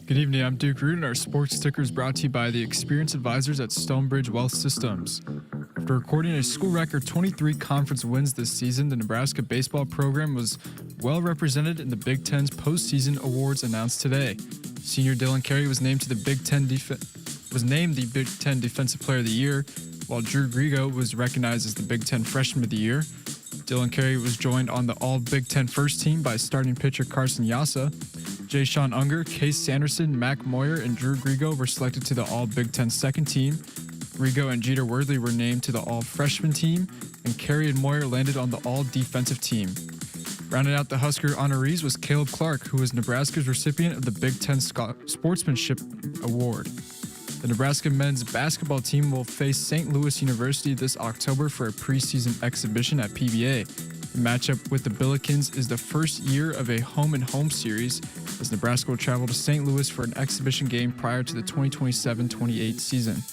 Good evening, I'm Duke Root, and our sports sticker is brought to you by the Experience Advisors at Stonebridge Wealth Systems. After recording a school record 23 conference wins this season, the Nebraska baseball program was well represented in the Big Ten's postseason awards announced today. Senior Dylan Carey was named the Big Ten Defensive Player of the Year, while Drew Grigo was recognized as the Big Ten Freshman of the Year. Dylan Carey was joined on the All-Big Ten first team by starting pitcher Carson Yassa. Jay Sean Unger, Case Sanderson, Mac Moyer, and Drew Grigo were selected to the All-Big Ten second team. Grigo and Jeter Worthy were named to the All-Freshman team, and Carey and Moyer landed on the All-Defensive team. Rounding out the Husker honorees was Caleb Clark, who was Nebraska's recipient of the Big Ten Sportsmanship Award. The Nebraska men's basketball team will face St. Louis University this October for a preseason exhibition at PBA. The matchup with the Billikens is the first year of a home-and-home series, as Nebraska will travel to St. Louis for an exhibition game prior to the 2027-28 season.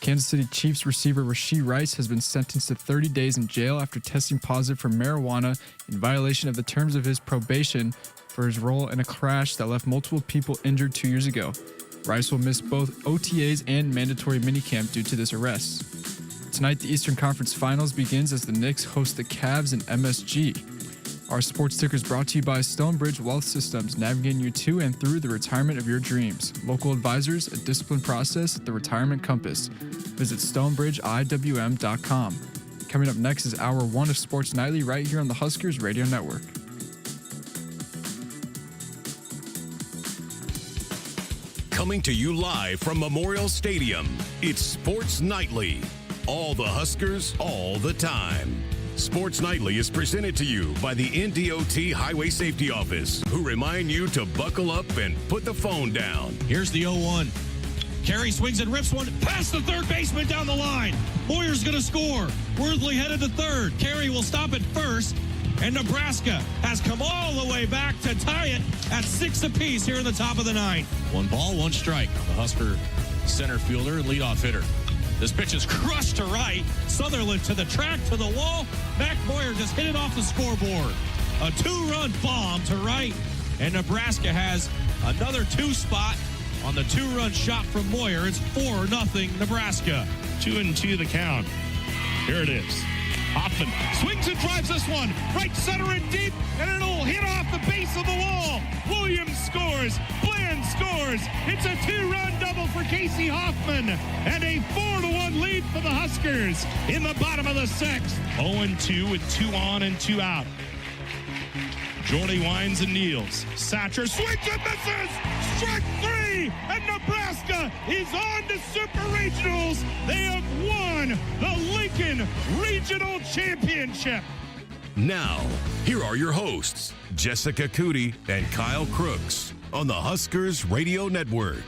Kansas City Chiefs receiver Rashee Rice has been sentenced to 30 days in jail after testing positive for marijuana in violation of the terms of his probation for his role in a crash that left multiple people injured 2 years ago. Rice will miss both OTAs and mandatory minicamp due to this arrest. Tonight, the Eastern Conference Finals begins as the Knicks host the Cavs in MSG. Our sports sticker is brought to you by Stonebridge Wealth Systems, navigating you to and through the retirement of your dreams. Local advisors, a disciplined process, the retirement compass. Visit stonebridgeiwm.com. Coming up next is Hour 1 of Sports Nightly right here on the Huskers Radio Network. Coming to you live from Memorial Stadium, it's Sports Nightly. All the Huskers, all the time. Sports Nightly is presented to you by the NDOT Highway Safety Office, who remind you to buckle up and put the phone down. Here's the 0-1. Carey swings and rips one past the third baseman down the line. Moyer's going to score. Worthley headed to third. Carey will stop at first. And Nebraska has come all the way back to tie it at 6 apiece here in the top of the ninth. 1 ball, 1 strike on the Husker center fielder and leadoff hitter. This pitch is crushed to right. Sutherland to the track, to the wall. Mac Moyer just hit it off the scoreboard. A 2-run bomb to right. And Nebraska has another 2 spot on the 2-run shot from Moyer. It's 4-0 Nebraska. 2-2 the count. Here it is. Hoffman swings and drives this one right center and deep, and it'll hit off the base of the wall. Williams scores. Bland scores. It's a 2-run double for Casey Hoffman, and a 4-1 lead for the Huskers in the bottom of the 6th. 0-2 with 2 on and 2 out. Jordy winds and kneels. Satcher swings and misses. Strike 3, and Nebraska is on to Super Regionals. They have won the Lincoln Regional Championship. Now, here are your hosts, Jessica Coody and Kyle Crooks, on the Huskers Radio Network.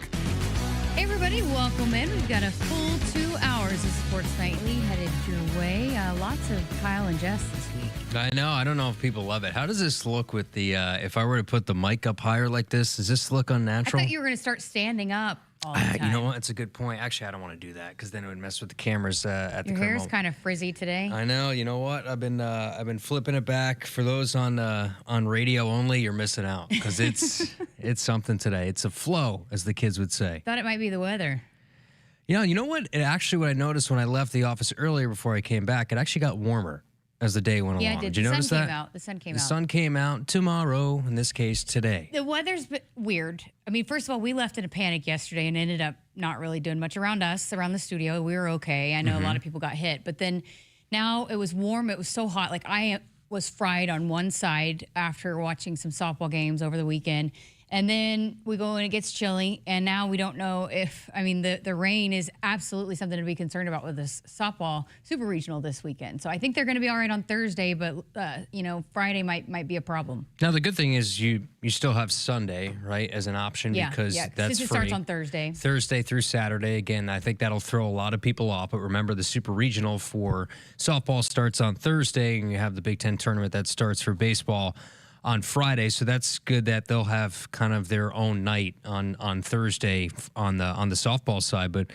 Hey everybody, welcome in. We've got a full 2 hours of Sports Nightly headed your way. Lots of Kyle and Jess this week. I know. I don't know if people love it. How does this look with the, if I were to put the mic up higher like this, does this look unnatural? I thought you were going to start standing up all the time. You know what? It's a good point. Actually, I don't want to do that because then it would mess with the cameras at the Your current hair's moment. kind of frizzy today. I know. You know what? I've been flipping it back. For those on radio only, you're missing out because it's something today. It's a flow, as the kids would say. Thought it might be the weather. Yeah. You know what? What I noticed when I left the office earlier before I came back, it actually got warmer as the day went along. Yeah, it did. Did you notice that? The sun came out. The sun came out tomorrow, in this case, today. The weather's been weird. I mean, first of all, we left in a panic yesterday and ended up not really doing much around us, around the studio. We were okay. I know a lot of people got hit. But then now it was warm. It was so hot. Like, I was fried on one side after watching some softball games over the weekend. And then we go and it gets chilly, and now we don't know if, I mean, the rain is absolutely something to be concerned about with this softball super regional this weekend. So I think they're going to be all right on Thursday, but, Friday might be a problem. Now, the good thing is you still have Sunday, right, as an option because that's since it free. starts on Thursday. Thursday through Saturday. Again, I think that'll throw a lot of people off. But remember, the super regional for softball starts on Thursday, and you have the Big Ten tournament that starts for baseball on Friday, so that's good that they'll have kind of their own night on Thursday on the softball side. But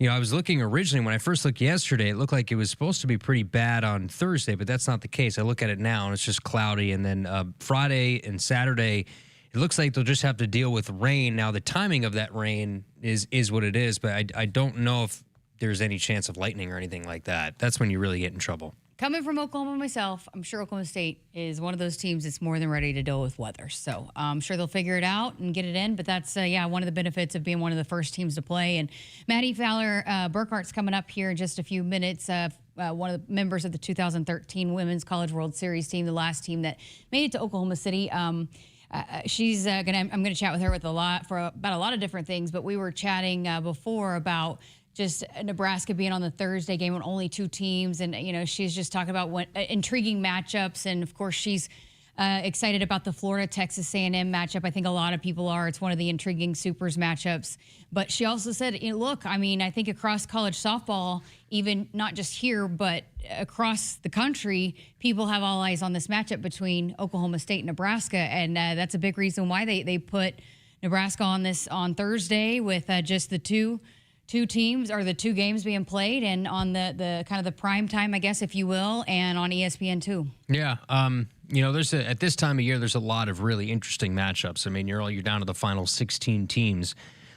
I was looking originally when I first looked yesterday, it looked like it was supposed to be pretty bad on Thursday, but that's not the case. I look at it now and it's just cloudy, and then Friday and Saturday it looks like they'll just have to deal with rain. Now, the timing of that rain is what it is, but I don't know if there's any chance of lightning or anything like that. That's when you really get in trouble. Coming from Oklahoma myself, I'm sure Oklahoma State is one of those teams that's more than ready to deal with weather. So I'm sure they'll figure it out and get it in. But that's, one of the benefits of being one of the first teams to play. And Mattie, Fowler, Burkhardt's coming up here in just a few minutes. One of the members of the 2013 Women's College World Series team, the last team that made it to Oklahoma City. She's I'm gonna chat with her about a lot of different things. But we were chatting before about just Nebraska being on the Thursday game with only 2 teams. And, she's just talking about intriguing matchups. And, of course, she's excited about the Florida-Texas A&M matchup. I think a lot of people are. It's one of the intriguing Supers matchups. But she also said, look, I think across college softball, even not just here, but across the country, people have all eyes on this matchup between Oklahoma State and Nebraska. And that's a big reason why they put Nebraska on Thursday with just the two teams, or the 2 games being played, and on the kind of the prime time, I guess, if you will, and on ESPN2. Yeah. There's at this time of year, there's a lot of really interesting matchups. I mean, you're down to the final 16 teams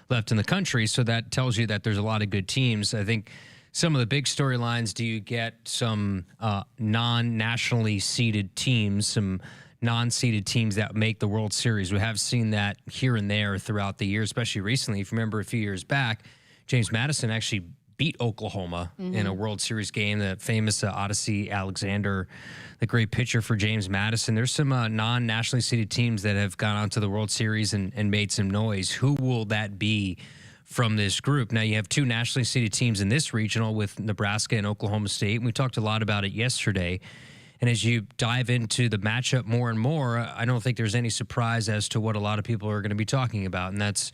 left in the country, so that tells you that there's a lot of good teams. I think some of the big storylines, do you get some non-nationally seeded teams, some non-seeded teams that make the World Series? We have seen that here and there throughout the year, especially recently. If you remember a few years back, James Madison actually beat Oklahoma in a World Series game, the famous Odyssey Alexander, the great pitcher for James Madison. There's some non-nationally seeded teams that have gone on to the World Series and made some noise. Who will that be from this group? Now, you have 2 nationally seeded teams in this regional with Nebraska and Oklahoma State, and we talked a lot about it yesterday. And as you dive into the matchup more and more, I don't think there's any surprise as to what a lot of people are going to be talking about, and that's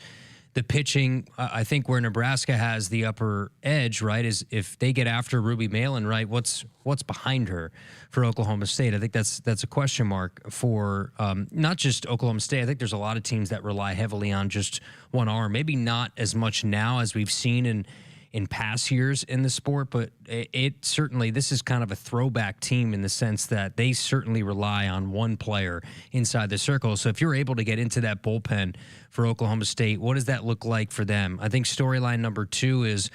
the pitching. I think where Nebraska has the upper edge, right, is if they get after Ruby Malin, right, what's behind her for Oklahoma State? I think that's a question mark for not just Oklahoma State. I think there's a lot of teams that rely heavily on just one arm. Maybe not as much now as we've seen in past years in the sport, but it certainly, this is kind of a throwback team in the sense that they certainly rely on one player inside the circle. So if you're able to get into that bullpen for Oklahoma State, what does that look like for them? I think storyline number 2 is,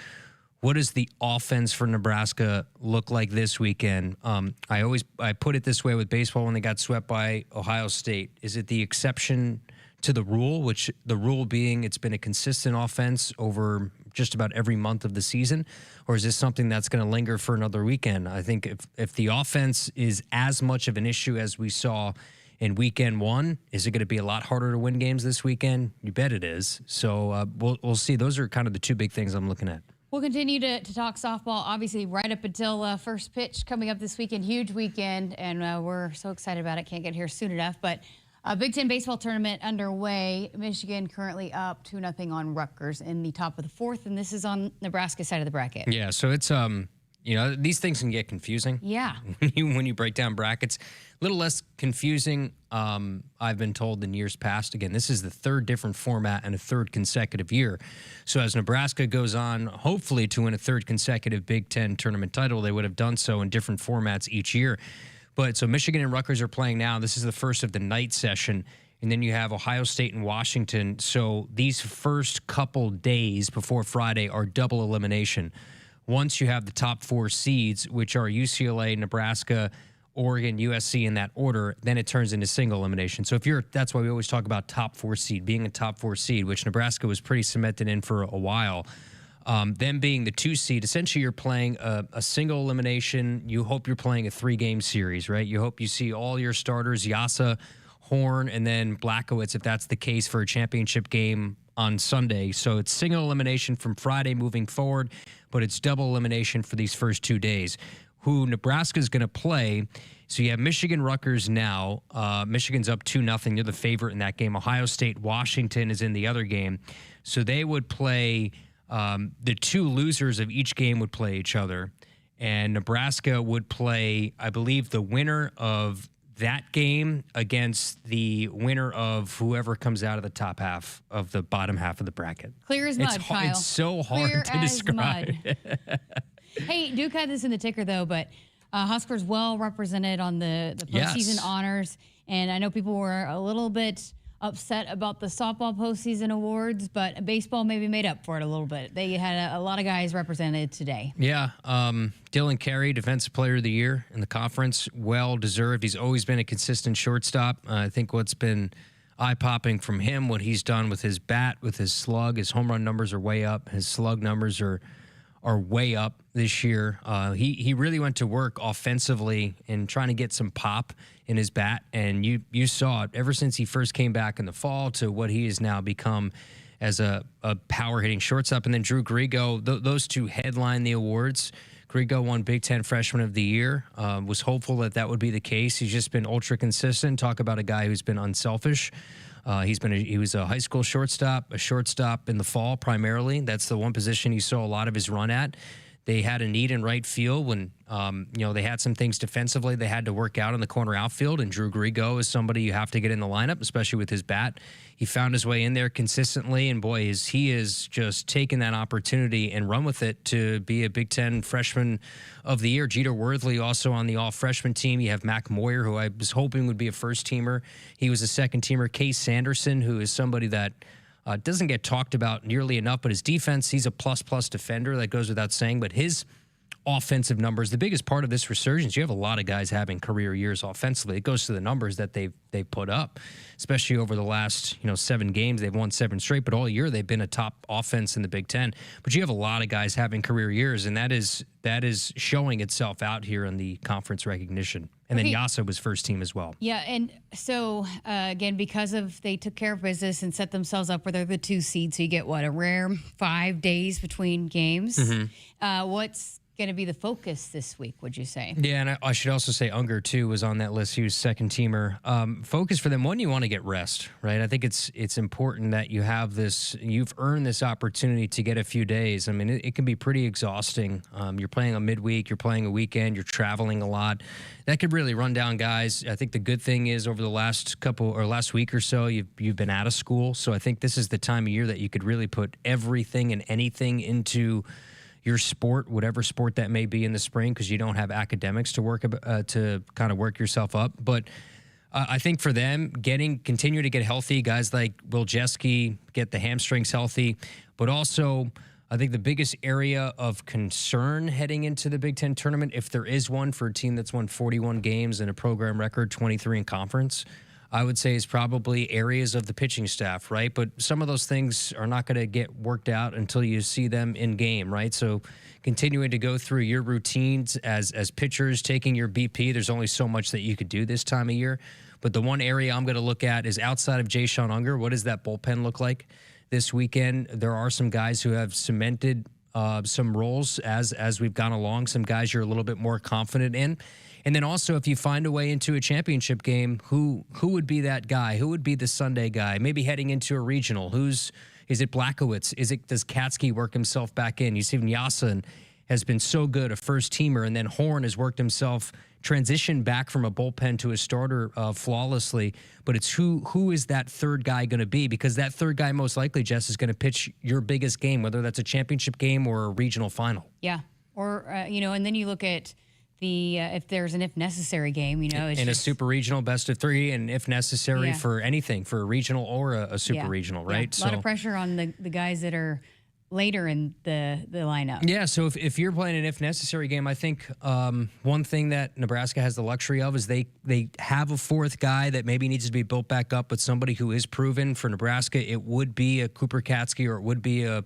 what does the offense for Nebraska look like this weekend? I put it this way with baseball when they got swept by Ohio State. Is it the exception to the rule, which the rule being it's been a consistent offense over just about every month of the season, or is this something that's going to linger for another weekend? I think if the offense is as much of an issue as we saw in weekend 1, is it going to be a lot harder to win games this weekend? You bet it is. So we'll see. Those are kind of the 2 big things I'm looking at. We'll continue to talk softball, obviously, right up until first pitch coming up this weekend. Huge weekend, and we're so excited about it. Can't get here soon enough, but Big Ten baseball tournament underway. Michigan currently up 2-0 on Rutgers in the top of the 4th, and this is on Nebraska's side of the bracket. Yeah, so it's these things can get confusing. Yeah. when you break down brackets, a little less confusing, I've been told, than years past. Again, this is the 3rd different format and a 3rd consecutive year. So as Nebraska goes on, hopefully to win a 3rd consecutive Big Ten tournament title, they would have done so in different formats each year. But so Michigan and Rutgers are playing now. This is the first of the night session. And then you have Ohio State and Washington. So these first couple days before Friday are double elimination. Once you have the top 4 seeds, which are UCLA, Nebraska, Oregon, USC in that order, then it turns into single elimination. So that's why we always talk about top 4 seed, being a top 4 seed, which Nebraska was pretty cemented in for a while. Them being the 2 seed, essentially you're playing a single elimination. You hope you're playing a 3-game series, right? You hope you see all your starters, Yasa, Horn, and then Blackowitz, if that's the case, for a championship game on Sunday. So it's single elimination from Friday moving forward, but it's double elimination for these first 2 days. Who Nebraska's going to play, so you have Michigan, Rutgers now. Michigan's up 2-0. They're the favorite in that game. Ohio State, Washington is in the other game. So they would play... the 2 losers of each game would play each other, and Nebraska would play, I believe, the winner of that game against the winner of whoever comes out of the top half of the bottom half of the bracket. Clear as mud, Kyle. It's so hard to describe. Hey, Duke had this in the ticker, though, but Huskers well represented on the postseason honors, and I know people were a little bit upset about the softball postseason awards, but baseball maybe made up for it a little bit. They had a lot of guys represented today. Yeah. Dylan Carey, Defensive Player of the Year in the conference. Well deserved. He's always been a consistent shortstop. I think what's been eye-popping from him, what he's done with his bat, with his slug, his home run numbers are way up. His slug numbers are way up this year. He really went to work offensively in trying to get some pop in his bat, and you saw it ever since he first came back in the fall to what he has now become as a power-hitting shortstop. And then Drew Grigo, those two headline the awards. Grigo won Big Ten Freshman of the Year. Was hopeful that would be the case. He's just been ultra consistent. Talk about a guy who's been unselfish. He was a high school shortstop, a shortstop in the fall primarily. That's the one position you saw a lot of his run at. They had a need in right field when they had some things defensively they had to work out in the corner outfield, and Drew Grigo is somebody you have to get in the lineup, especially with his bat. He found his way in there consistently, and boy, he is just taking that opportunity and run with it to be a Big Ten Freshman of the Year. Jeter Worthley also on the all-freshman team. You have Mac Moyer, who I was hoping would be a first-teamer. He was a second-teamer. Case Sanderson, who is somebody that doesn't get talked about nearly enough, but his defense, he's a plus defender. That goes without saying. But his offensive numbers, the biggest part of this resurgence, you have a lot of guys having career years offensively. It goes to the numbers that they put up, especially over the last 7 games. They've won 7 straight, but all year they've been a top offense in the Big Ten. But you have a lot of guys having career years, and that is showing itself out here in the conference recognition. And then Yasa was first team as well. Yeah, and so, again, because they took care of business and set themselves up where they're the 2 seed, so you get, a rare 5 days between games. Mm-hmm. What's going to be the focus this week, would you say? Yeah, and I should also say Unger, too, was on that list. He was second teamer. Focus for them, one, you want to get rest, right? I think it's important that you have this, you've earned this opportunity to get a few days. I mean, it can be pretty exhausting. You're playing a midweek, you're playing a weekend, you're traveling a lot. That could really run down guys. I think the good thing is over the last week or so, you've been out of school. So I think this is the time of year that you could really put everything and anything into your sport, whatever sport that may be in the spring, because you don't have academics to work to kind of work yourself up. But I think for them, continue to get healthy. Guys like Will Jeske get the hamstrings healthy, but also I think the biggest area of concern heading into the Big Ten tournament, if there is one for a team that's won 41 games and a program record 23 in conference, I would say is probably areas of the pitching staff, right? But some of those things are not going to get worked out until you see them in game, right? So continuing to go through your routines as pitchers, taking your BP, there's only so much that you could do this time of year. But the one area I'm going to look at is outside of Jay-Sean Unger, what does that bullpen look like this weekend? There are some guys who have cemented some roles as we've gone along, some guys you're a little bit more confident in. And then also, if you find a way into a championship game, who would be that guy? Who would be the Sunday guy? Maybe heading into a regional. Is it Blackowitz? Does Katsky work himself back in? You see, Yasin has been so good, a first teamer, and then Horn has worked himself, transitioned back from a bullpen to a starter flawlessly. But it's who is that third guy going to be? Because that third guy most likely, Jess, is going to pitch your biggest game, whether that's a championship game or a regional final. Yeah, or and then you look at if there's an if necessary game, it's a super regional best of 3, and if necessary for anything, for a regional or a super regional, right? Yeah. A lot of pressure on the guys that are later in the lineup. Yeah, so if you're playing an if necessary game, I think one thing that Nebraska has the luxury of is they have a fourth guy that maybe needs to be built back up, but somebody who is proven for Nebraska. It would be a Cooper Katsky, or it would be a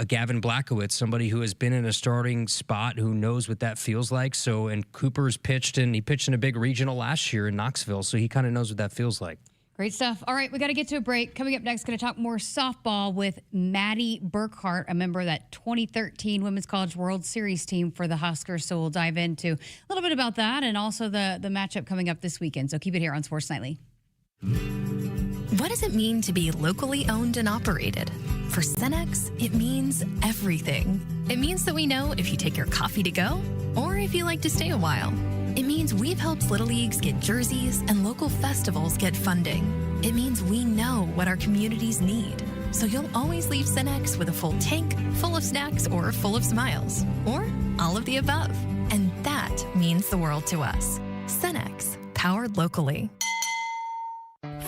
Gavin Blackowitz, somebody who has been in a starting spot, who knows what that feels like. So, and Cooper's pitched in a big regional last year in Knoxville, so he kind of knows what that feels like. Great stuff. All right, we got to get to a break. Coming up next, going to talk more softball with Mattie Burkhardt, a member of that 2013 Women's College World Series team for the Huskers. So we'll dive into a little bit about that and also the matchup coming up this weekend. So keep it here on Sports Nightly. What does it mean to be locally owned and operated? For Cenex, it means everything. It means that we know if you take your coffee to go or if you like to stay a while. It means we've helped Little Leagues get jerseys and local festivals get funding. It means we know what our communities need. So you'll always leave Cenex with a full tank, full of snacks, or full of smiles, or all of the above. And that means the world to us. Cenex, powered locally.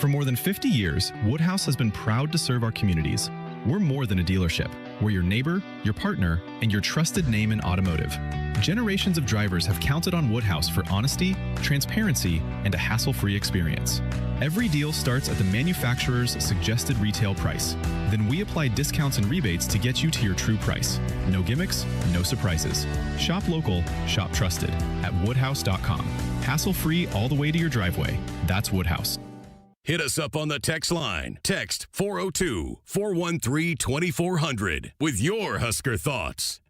For more than 50 years, Woodhouse has been proud to serve our communities. We're more than a dealership. We're your neighbor, your partner, and your trusted name in automotive. Generations of drivers have counted on Woodhouse for honesty, transparency, and a hassle-free experience. Every deal starts at the manufacturer's suggested retail price. Then we apply discounts and rebates to get you to your true price. No gimmicks, no surprises. Shop local, shop trusted at woodhouse.com. Hassle-free all the way to your driveway. That's Woodhouse. Hit us up on the text line. Text 402-413-2400 with your Husker thoughts.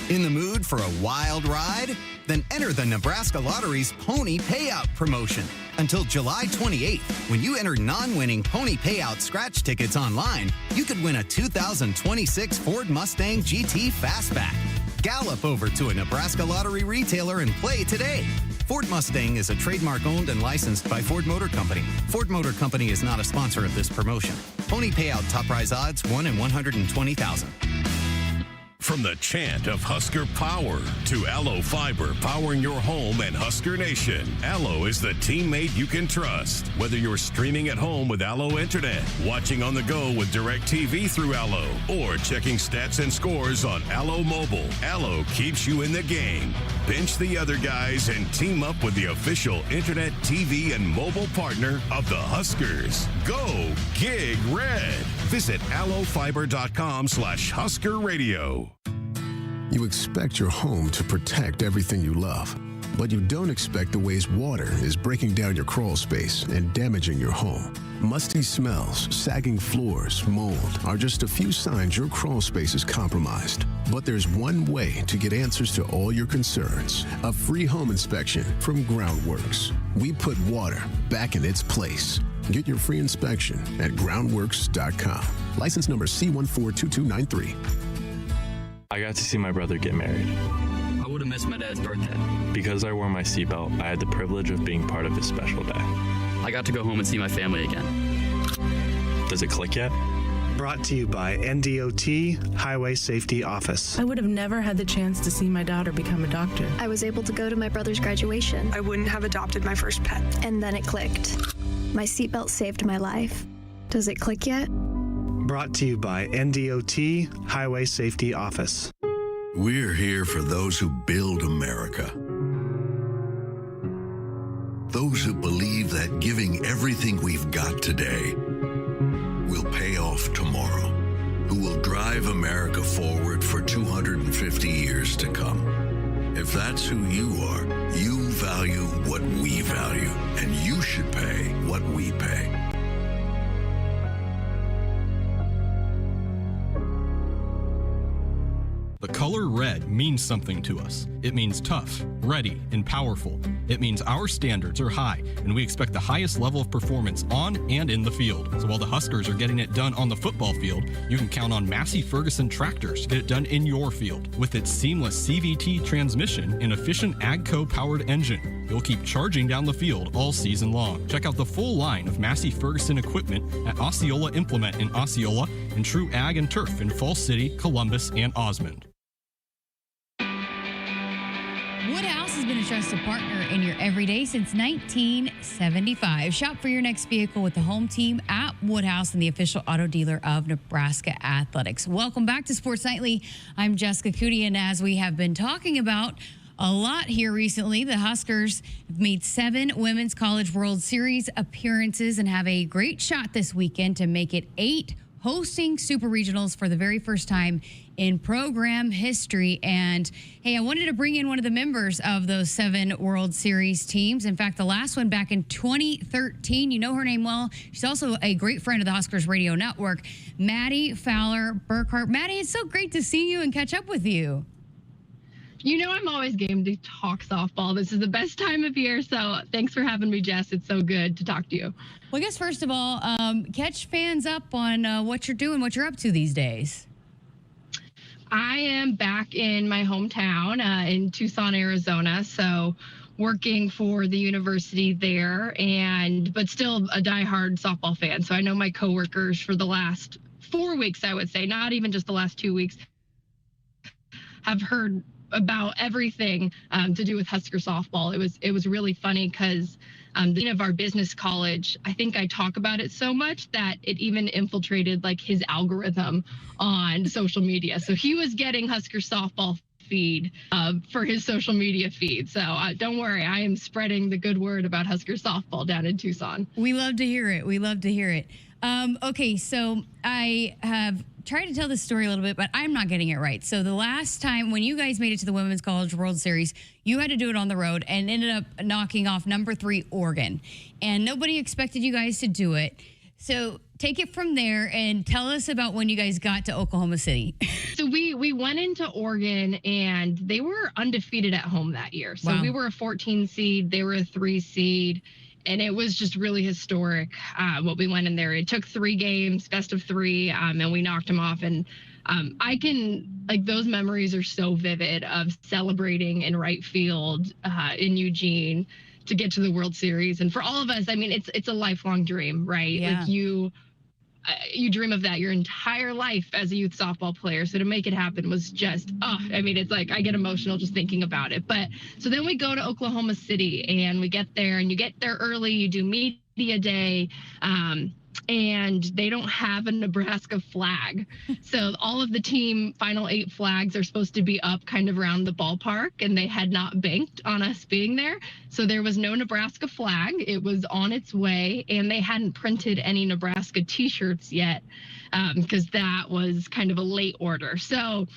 In the mood for a wild ride? Then enter the Nebraska Lottery's Pony Payout promotion. Until July 28th, when you enter non-winning Pony Payout scratch tickets online, you could win a 2026 Ford Mustang GT Fastback. Gallop over to a Nebraska Lottery retailer and play today. Ford Mustang is a trademark owned and licensed by Ford Motor Company. Ford Motor Company is not a sponsor of this promotion. Pony Payout top prize odds 1 in 120,000. From the chant of Husker power to Allo Fiber powering your home and Husker Nation, Allo is the teammate you can trust. Whether you're streaming at home with Allo Internet, watching on the go with DirecTV through Allo, or checking stats and scores on Allo Mobile, Allo keeps you in the game. Bench the other guys and team up with the official Internet, TV, and mobile partner of the Huskers. Go Gig Red. Visit allofiber.com/Husker Radio. You expect your home to protect everything you love, but you don't expect the ways water is breaking down your crawl space and damaging your home. Musty smells, sagging floors, mold are just a few signs your crawl space is compromised. But there's one way to get answers to all your concerns: a free home inspection from Groundworks. We put water back in its place. Get your free inspection at groundworks.com. License number C142293. I got to see my brother get married. I would have missed my dad's birthday. Because I wore my seatbelt, I had the privilege of being part of his special day. I got to go home and see my family again. Does it click yet? Brought to you by NDOT Highway Safety Office. I would have never had the chance to see my daughter become a doctor. I was able to go to my brother's graduation. I wouldn't have adopted my first pet. And then it clicked. My seatbelt saved my life. Does it click yet? Brought to you by NDOT Highway Safety Office. We're here for those who build America. Those who believe that giving everything we've got today will pay off tomorrow. Who will drive America forward for 250 years to come. If that's who you are, you value what we value, and you should pay what we pay. The color red means something to us. It means tough, ready, and powerful. It means our standards are high, and we expect the highest level of performance on and in the field. So while the Huskers are getting it done on the football field, you can count on Massey Ferguson tractors to get it done in your field. With its seamless CVT transmission and efficient AGCO-powered engine, you'll keep charging down the field all season long. Check out the full line of Massey Ferguson equipment at Osceola Implement in Osceola and True Ag and Turf in Falls City, Columbus, and Osmond. Woodhouse has been a trusted partner in your everyday since 1975. Shop for your next vehicle with the home team at Woodhouse and the official auto dealer of Nebraska Athletics. Welcome back to Sports Nightly. I'm Jessica Coody, and as we have been talking about a lot here recently, the Huskers have made 7 Women's College World Series appearances and have a great shot this weekend to make it 8, hosting Super Regionals for the very first time in program history. And hey, I wanted to bring in one of the members of those 7 World Series teams. In fact, the last one back in 2013. You know her name well. She's also a great friend of the Huskers Radio Network, Mattie Fowler Burkhardt. Mattie, it's so great to see you and catch up with you. You know, I'm always game to talk softball. This is the best time of year, so thanks for having me, Jess. It's so good to talk to you. Well, I guess first of all, catch fans up on what you're doing, what you're up to these days. I am back in my hometown in Tucson, Arizona, so working for the university there, but still a diehard softball fan. So I know my coworkers for the last 4 weeks, I would say, not even just the last 2 weeks, have heard about everything to do with Husker softball. It was really funny because the dean of our business college, I think I talk about it so much that it even infiltrated like his algorithm on social media. So he was getting Husker softball feed for his social media feed. So don't worry, I am spreading the good word about Husker softball down in Tucson. We love to hear it. We love to hear it. Okay, so I have tried to tell this story a little bit, but I'm not getting it right. So the last time when you guys made it to the Women's College World Series, you had to do it on the road and ended up knocking off number 3 Oregon. And nobody expected you guys to do it. So take it from there and tell us about when you guys got to Oklahoma City. So we went into Oregon and they were undefeated at home that year. So Wow. we were a 14 seed, they were a 3 seed. And it was just really historic what we went in there. It took 3 games, best of 3, and we knocked them off. And I can, like, those memories are so vivid of celebrating in right field in Eugene to get to the World Series. And for all of us, I mean, it's a lifelong dream, right? Yeah. Like you dream of that your entire life as a youth softball player. So to make it happen was just, I mean, it's like I get emotional just thinking about it. But so then we go to Oklahoma City and we get there, and you get there early, you do media day, and they don't have a Nebraska flag. So all of the team final 8 flags are supposed to be up kind of around the ballpark, and they had not banked on us being there. So there was no Nebraska flag. It was on its way, and they hadn't printed any Nebraska t-shirts yet because that was kind of a late order. So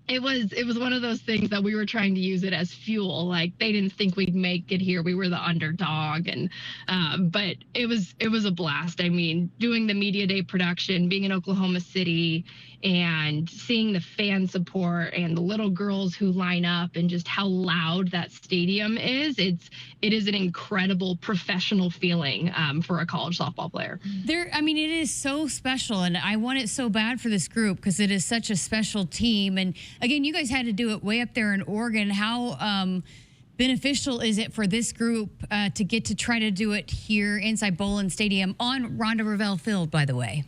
it was one of those things that we were trying to use it as fuel. Like, they didn't think we'd make it here. We were the underdog, and but it was a blast. I mean, doing the media day production, being in Oklahoma City, and seeing the fan support and the little girls who line up, and just how loud that stadium is. It is an incredible professional feeling for a college softball player. I mean, it is so special, and I want it so bad for this group because it is such a special team. And again, you guys had to do it way up there in Oregon. How beneficial is it for this group to get to try to do it here inside Bolin Stadium on Rhonda Revelle Field, by the way?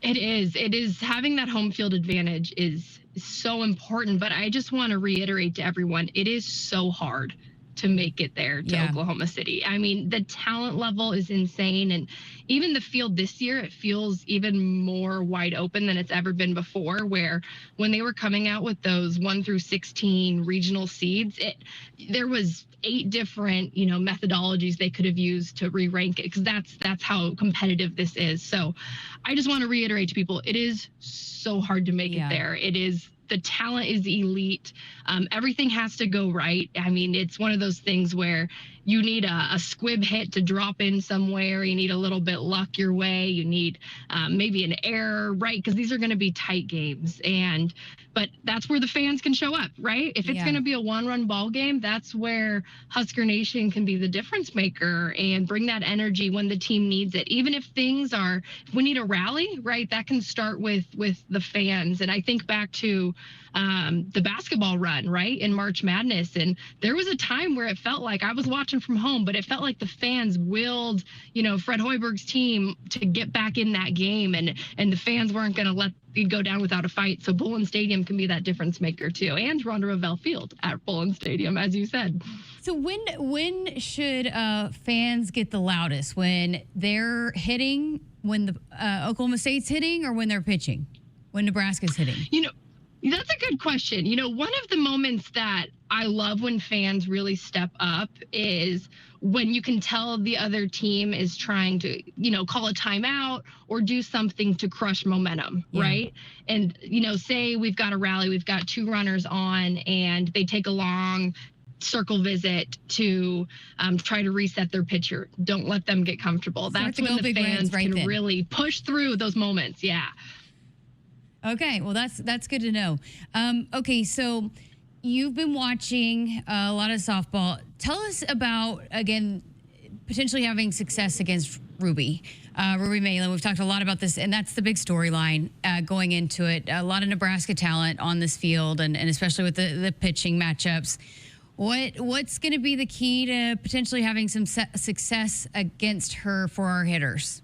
It is having that home field advantage is so important, but I just want to reiterate to everyone, it is so hard to make it there to Oklahoma City. I mean, the talent level is insane, and even the field this year, it feels even more wide open than it's ever been before, where when they were coming out with those 1 through 16 regional seeds, there was 8 different, methodologies they could have used to re-rank it, because that's how competitive this is. So I just want to reiterate to people, it is so hard to make it there. The talent is elite. Everything has to go right. I mean, it's one of those things where you need a squib hit to drop in somewhere. You need a little bit luck your way. You need maybe an error, right? Because these are going to be tight games. But that's where the fans can show up, right? If it's going to be a 1-run ball game, that's where Husker Nation can be the difference maker and bring that energy when the team needs it. Even if if we need a rally, right? That can start with the fans. And I think back to the basketball run, right, in March Madness, and there was a time where it felt like, I was watching from home, but it felt like the fans willed, Fred Hoiberg's team to get back in that game, and the fans weren't going to let it go down without a fight. So Bolin Stadium can be that difference maker too, and Rhonda Revelle Field at Bolin Stadium, as you said. So when should fans get the loudest? When they're hitting, when the Oklahoma State's hitting, or when they're pitching, when Nebraska's hitting? That's a good question. One of the moments that I love when fans really step up is when you can tell the other team is trying to, call a timeout or do something to crush momentum, right? And, say we've got a rally, we've got 2 runners on, and they take a long circle visit to try to reset their pitcher. Don't let them get comfortable. That's when the fans can really push through those moments. Yeah. Okay, well, that's good to know. Okay, so you've been watching a lot of softball. Tell us about, again, potentially having success against Ruby Malin. We've talked a lot about this, and that's the big storyline going into it. A lot of Nebraska talent on this field, and especially with the pitching matchups. What's going to be the key to potentially having some success against her for our hitters?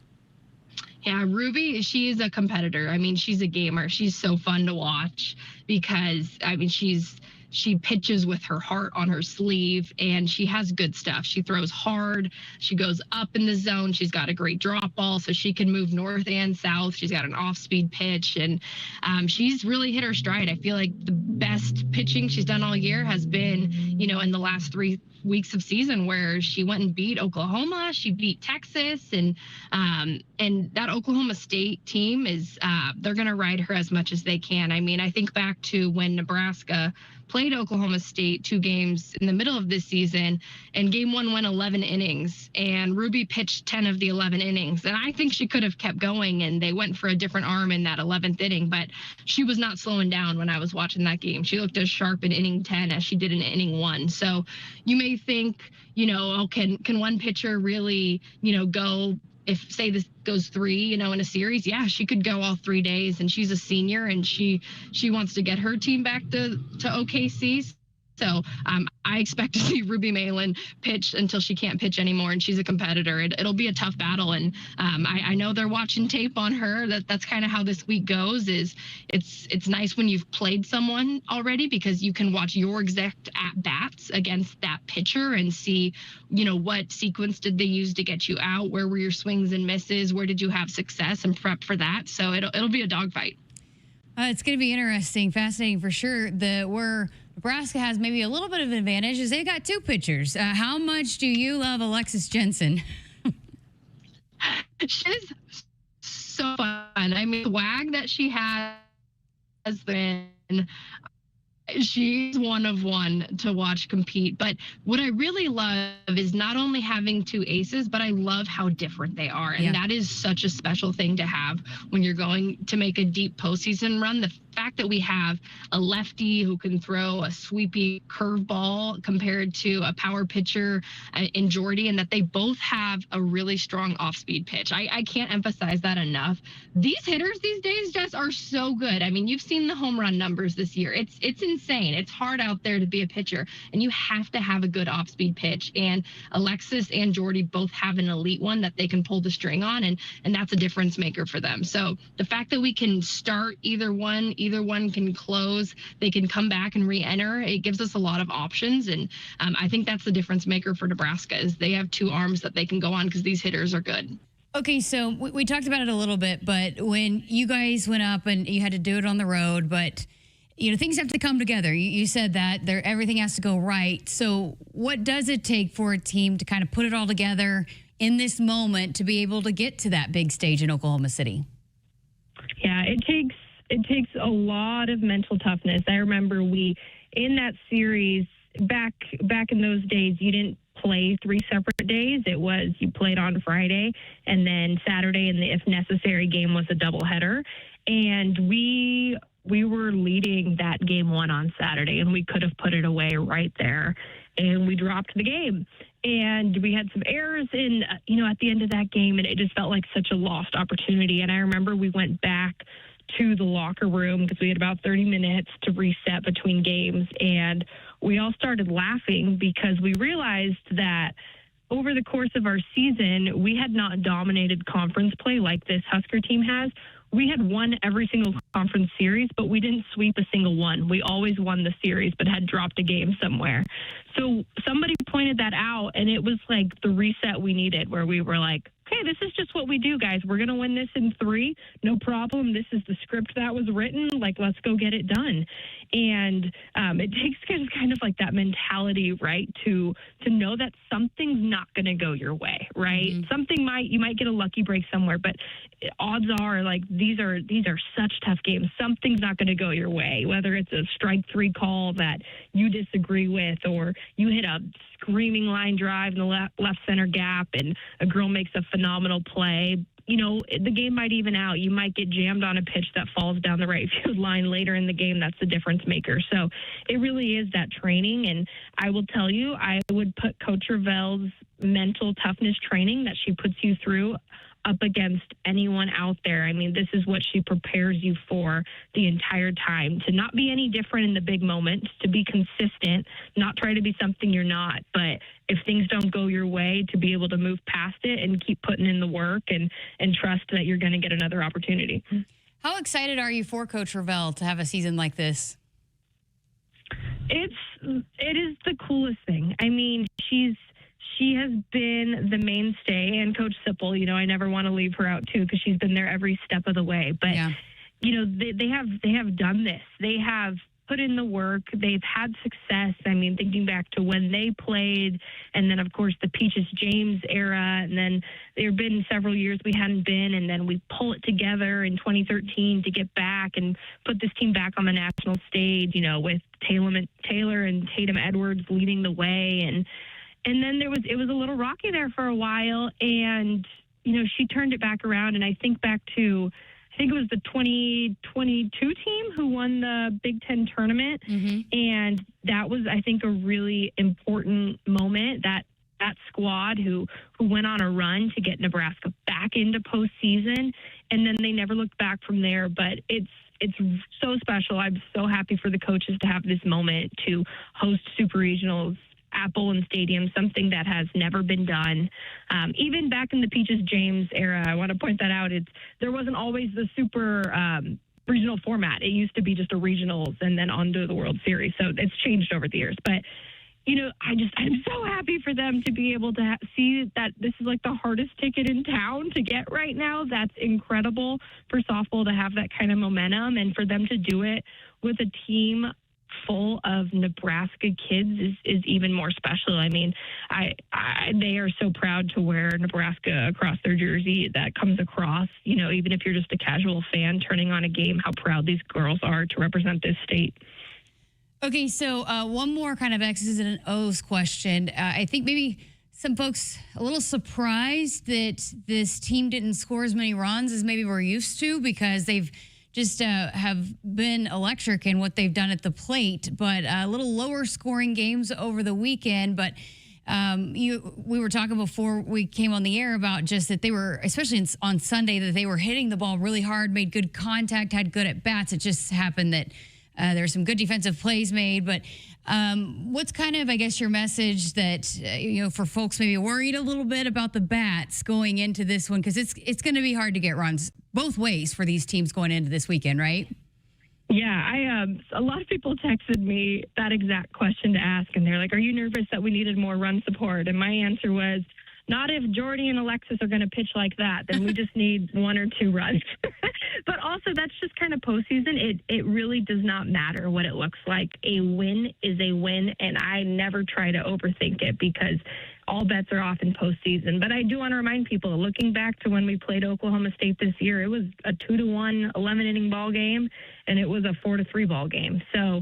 Yeah, Ruby, she is a competitor. I mean, she's a gamer. She's so fun to watch because, I mean, she pitches with her heart on her sleeve, and she has good stuff. She throws hard. She goes up in the zone. She's got a great drop ball, so she can move north and south. She's got an off-speed pitch, and she's really hit her stride. I feel like the best pitching she's done all year has been, you know, in the last 3 weeks of season where she went and beat Oklahoma, she beat Texas, and that Oklahoma State team is they're going to ride her as much as they can. I mean, I think back to when Nebraska played Oklahoma State 2 games in the middle of this season, and game 1 went 11 innings, and Ruby pitched 10 of the 11 innings. And I think she could have kept going, and they went for a different arm in that 11th inning, but she was not slowing down when I was watching that game. She looked as sharp in inning 10 as she did in inning 1. So you may think, you know, oh, can one pitcher really, you know, go, if say this goes 3, you know, in a series, yeah, she could go all 3 days, and she's a senior, and she wants to get her team back to OKC. So I expect to see Ruby Malin pitch until she can't pitch anymore, and she's a competitor. It'll be a tough battle, and I know they're watching tape on her. That's kind of how this week goes. It's nice when you've played someone already, because you can watch your exact at bats against that pitcher and see, you know, what sequence did they use to get you out, where were your swings and misses, where did you have success, and prep for that. So it'll be a dogfight. It's going to be interesting, fascinating for sure. Where Nebraska has maybe a little bit of an advantage is they've got 2 pitchers. How much do you love Alexis Jensen? She's so fun. I mean, the swag that she has been, she's one of one to watch compete. But what I really love is not only having 2 aces, but I love how different they are. And that is such a special thing to have when you're going to make a deep postseason run. The fact that we have a lefty who can throw a sweepy curveball compared to a power pitcher in Jordy, and that they both have a really strong off-speed pitch. I can't emphasize that enough. These hitters these days, Jess, are so good. I mean, you've seen the home run numbers this year. It's insane. It's hard out there to be a pitcher, and you have to have a good off-speed pitch. And Alexis and Jordy both have an elite one that they can pull the string on, and that's a difference maker for them. So the fact that we can start either one can close, they can come back and re-enter, it gives us a lot of options. And I think that's the difference maker for Nebraska, is they have 2 arms that they can go on because these hitters are good. Okay, so we talked about it a little bit, but when you guys went up and you had to do it on the road, but you know, things have to come together. You said that everything has to go right. So what does it take for a team to kind of put it all together in this moment to be able to get to that big stage in Oklahoma City? Yeah, it takes a lot of mental toughness. I remember in that series, back in those days, you didn't play 3 separate days. It was you played on Friday, and then Saturday, and the if necessary game was a doubleheader. And we were leading that game 1 on Saturday, and we could have put it away right there, and we dropped the game. And we had some errors in, at the end of that game, and it just felt like such a lost opportunity. And I remember we went back to the locker room because we had about 30 minutes to reset between games, and we all started laughing because we realized that over the course of our season, we had not dominated conference play like this Husker team has. We had won every single conference series, but we didn't sweep a single one. We always won the series, but had dropped a game somewhere. So somebody pointed that out, and it was like the reset we needed, where we were like, okay, this is just what we do, guys. We're going to win this in 3. No problem. This is the script that was written. Like, let's go get it done. And it takes kind of like that mentality, right, to know that something's not going to go your way, right? Mm-hmm. You might get a lucky break somewhere, but odds are, like, these are such tough games. Something's not going to go your way, whether it's a strike 3 call that you disagree with, or you hit a screaming line drive in the left center gap and a girl makes a phenomenal play. The game might even out. You might get jammed on a pitch that falls down the right field line later in the game. That's the difference maker. So it really is that training. And I will tell you, I would put Coach Ravel's mental toughness training that she puts you through up against anyone out there. I mean, this is what she prepares you for the entire time, to not be any different in the big moments, to be consistent, not try to be something you're not. But if things don't go your way, to be able to move past it and keep putting in the work and trust that you're going to get another opportunity. How excited are you for Coach Ravel to have a season like this? It is the coolest thing. I mean, she has been the mainstay, and Coach Sipple, you know, I never want to leave her out too, because she's been there every step of the way. But you know, they have done this. They have put in the work. They've had success. I mean, thinking back to when they played, and then of course the Peaches James era, and then there have been several years we hadn't been, and then we pull it together in 2013 to get back and put this team back on the national stage, you know, with Taylor and Tatum Edwards leading the way, and then it was a little rocky there for a while, and you know, she turned it back around. And I think back to, I think it was the 2022 team who won the Big Ten tournament. And that was, I think, a really important moment, that squad who went on a run to get Nebraska back into postseason. And then they never looked back from there. But it's so special. I'm so happy for the coaches to have this moment to host Super Regionals at Bowlin Stadium, something that has never been done. Even back in the Peaches James era, I want to point that out, there wasn't always the super regional format. It used to be just a regionals and then on to the World Series. So it's changed over the years. But, you know, I'm so happy for them to be able to see that this is like the hardest ticket in town to get right now. That's incredible for softball to have that kind of momentum, and for them to do it with a team full of Nebraska kids is even more special. I mean, they are so proud to wear Nebraska across their jersey. That comes across, you know, even if you're just a casual fan turning on a game, how proud these girls are to represent this state. Okay, so one more kind of X's and O's question. I think maybe some folks a little surprised that this team didn't score as many runs as maybe we're used to, because they've just have been electric in what they've done at the plate, but a little lower scoring games over the weekend. But we were talking before we came on the air about just that they were, especially on Sunday, that they were hitting the ball really hard, made good contact, had good at bats. It just happened that there's some good defensive plays made. But what's kind of, I guess, your message that, you know, for folks maybe worried a little bit about the bats going into this one? Because it's going to be hard to get runs both ways for these teams going into this weekend, right? Yeah, a lot of people texted me that exact question to ask, and they're like, are you nervous that we needed more run support? And my answer was, not if Jordy and Alexis are going to pitch like that. Then we just need 1 or 2 runs. But also, that's just kind of postseason. It really does not matter what it looks like. A win is a win, and I never try to overthink it, because all bets are off in postseason. But I do want to remind people, looking back to when we played Oklahoma State this year, it was a 2-1 11-inning ball game, and it was a 4-3 ball game. So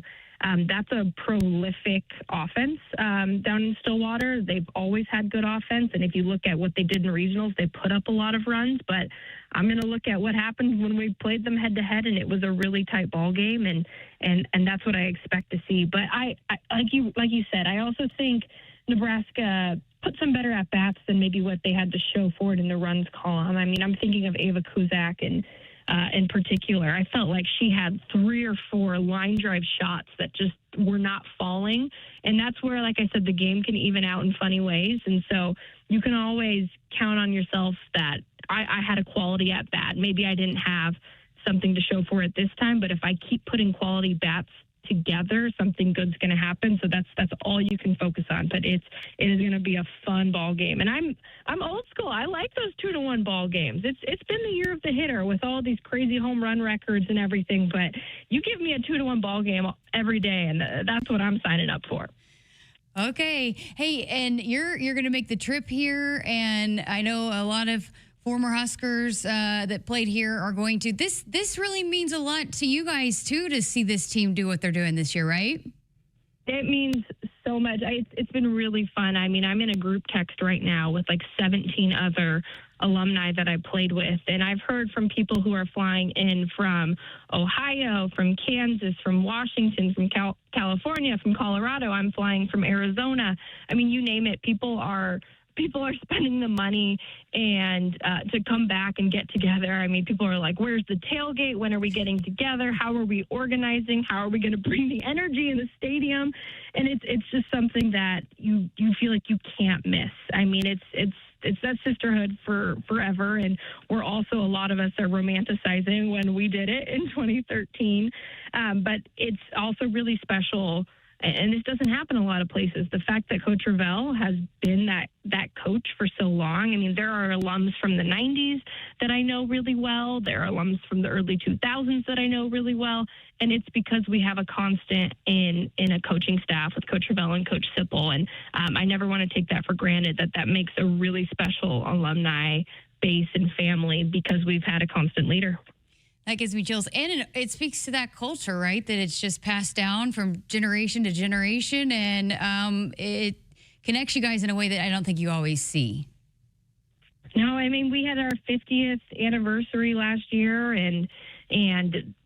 that's a prolific offense down in Stillwater. They've always had good offense, and if you look at what they did in regionals, they put up a lot of runs. But I'm going to look at what happened when we played them head-to-head, and it was a really tight ball game, and that's what I expect to see. But I like you said, I also think Nebraska put some better at-bats than maybe what they had to show for it in the runs column. I mean, I'm thinking of Ava Kuzak and in particular. I felt like she had 3 or 4 line drive shots that just were not falling. And that's where, like I said, the game can even out in funny ways. And so you can always count on yourself that I had a quality at bat. Maybe I didn't have something to show for it this time, but if I keep putting quality bats together, something good's going to happen. So that's all you can focus on. But it is going to be a fun ball game. And I'm old school. I like those 2-1 ball games. It's been the year of the hitter with all these crazy home run records and everything. But you give me a 2-1 ball game every day, and that's what I'm signing up for. Okay. Hey, and you're going to make the trip here, and I know a lot of former Huskers that played here are going to. This really means a lot to you guys, too, to see this team do what they're doing this year, right? It means so much. It's been really fun. I mean, I'm in a group text right now with like 17 other alumni that I played with. And I've heard from people who are flying in from Ohio, from Kansas, from Washington, from California, from Colorado. I'm flying from Arizona. I mean, you name it. People are people are spending the money and to come back and get together. I mean, people are like, where's the tailgate? When are we getting together? How are we organizing? How are we going to bring the energy in the stadium? And it's just something that you feel like you can't miss. I mean, it's that sisterhood for forever. And we're also, a lot of us are romanticizing when we did it in 2013. But it's also really special. And this doesn't happen a lot of places. The fact that Coach Ravel has been that coach for so long. I mean, there are alums from the 90s that I know really well. There are alums from the early 2000s that I know really well. And it's because we have a constant in a coaching staff with Coach Ravel and Coach Sipple. And I never want to take that for granted, that makes a really special alumni base and family, because we've had a constant leader. That gives me chills. And it speaks to that culture, right? That it's just passed down from generation to generation. And it connects you guys in a way that I don't think you always see. No, I mean, we had our 50th anniversary last year, and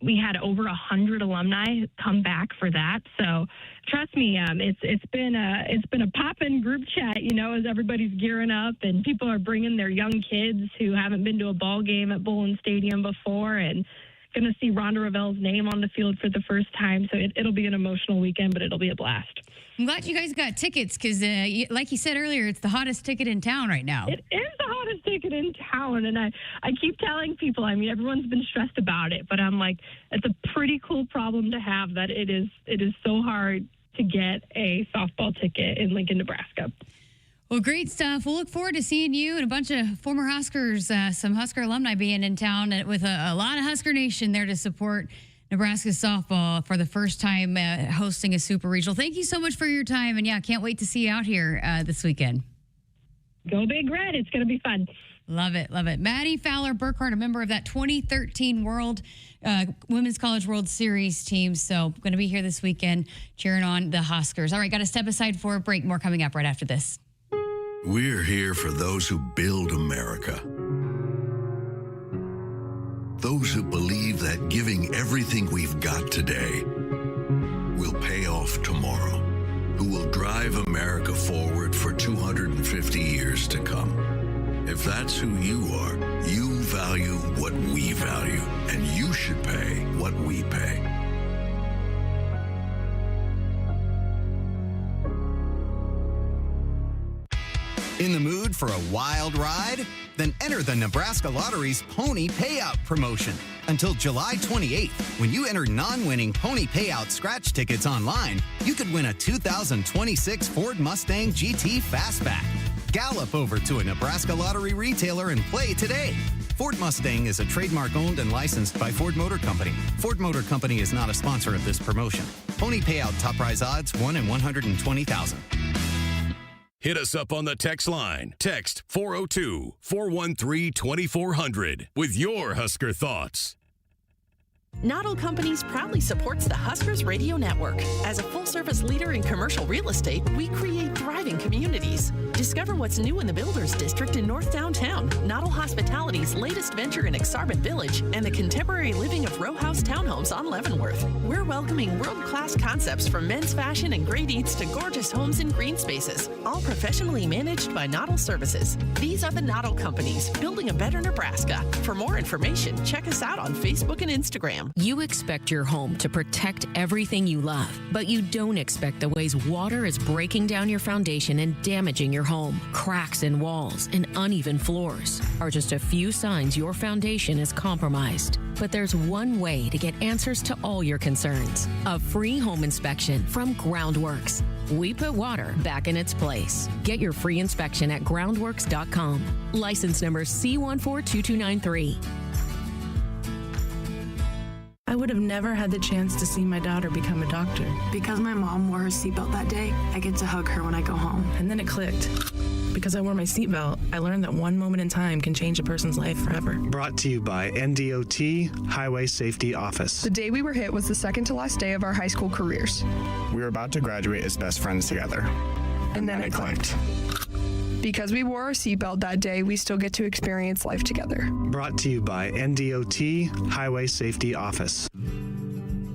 we had over 100 alumni come back for that. So trust me, it's been a poppin' group chat, as everybody's gearing up and people are bringing their young kids who haven't been to a ball game at Bullen Stadium before, and going to see Rhonda Ravel's name on the field for the first time. So it'll be an emotional weekend, but it'll be a blast. I'm glad you guys got tickets because, like you said earlier, it's the hottest ticket in town right now. It is the hottest ticket in town, and I keep telling people, I mean, everyone's been stressed about it, but I'm like, it's a pretty cool problem to have, that it is so hard to get a softball ticket in Lincoln, Nebraska. Well, great stuff. We'll look forward to seeing you and a bunch of former Huskers, some Husker alumni being in town with a lot of Husker Nation there to support Nebraska softball for the first time hosting a super regional. Thank you so much for your time. And, yeah, can't wait to see you out here this weekend. Go Big Red. It's going to be fun. Love it. Love it. Mattie, Fowler, Burkhardt, a member of that 2013 Women's College World Series team. So going to be here this weekend cheering on the Huskers. All right, got to step aside for a break. More coming up right after this. We're here for those who build America. Those who believe that giving everything we've got today will pay off tomorrow. Who will drive America forward for 250 years to come. If that's who you are, you value what we value, and you should pay what we pay. In the mood for a wild ride? Then enter the Nebraska Lottery's Pony Payout promotion. Until July 28th, when you enter non-winning Pony Payout scratch tickets online, you could win a 2026 Ford Mustang GT Fastback. Gallop over to a Nebraska Lottery retailer and play today. Ford Mustang is a trademark owned and licensed by Ford Motor Company. Ford Motor Company is not a sponsor of this promotion. Pony Payout top prize odds 1 in 120,000. Hit us up on the text line. Text 402-413-2400 with your Husker thoughts. Noddle Companies proudly supports the Huskers Radio Network. As a full-service leader in commercial real estate, we create thriving communities. Discover what's new in the Builders District in North Downtown, Noddle Hospitality's latest venture in Exarban Village, and the contemporary living of row house townhomes on Leavenworth. We're welcoming world-class concepts from men's fashion and great eats to gorgeous homes and green spaces, all professionally managed by Noddle Services. These are the Noddle Companies, building a better Nebraska. For more information, check us out on Facebook and Instagram. You expect your home to protect everything you love, but you don't expect the ways water is breaking down your foundation and damaging your home. Cracks in walls and uneven floors are just a few signs your foundation is compromised. But there's one way to get answers to all your concerns: a free home inspection from Groundworks. We put water back in its place. Get your free inspection at groundworks.com. License number C142293. I would have never had the chance to see my daughter become a doctor. Because my mom wore her seatbelt that day, I get to hug her when I go home. And then it clicked. Because I wore my seatbelt, I learned that one moment in time can change a person's life forever. Brought to you by NDOT Highway Safety Office. The day we were hit was the second to last day of our high school careers. We were about to graduate as best friends together. And then it clicked. Because we wore our seatbelt that day, we still get to experience life together. Brought to you by NDOT Highway Safety Office.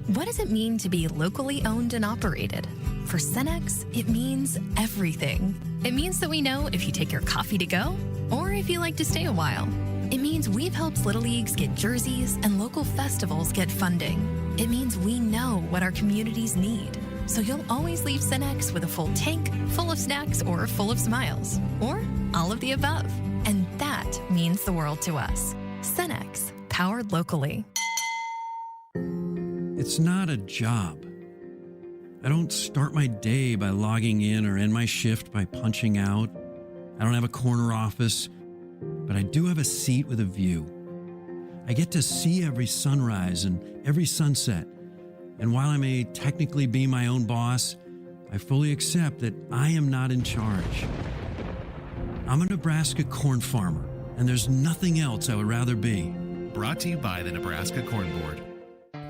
What does it mean to be locally owned and operated? For Cenex, it means everything. It means that we know if you take your coffee to go or if you like to stay a while. It means we've helped Little Leagues get jerseys and local festivals get funding. It means we know what our communities need. So you'll always leave Cenex with a full tank, full of snacks, or full of smiles, or all of the above. And that means the world to us. Cenex, powered locally. It's not a job. I don't start my day by logging in or end my shift by punching out. I don't have a corner office, but I do have a seat with a view. I get to see every sunrise and every sunset. And while I may technically be my own boss, I fully accept that I am not in charge. I'm a Nebraska corn farmer, and there's nothing else I would rather be. Brought to you by the Nebraska Corn Board.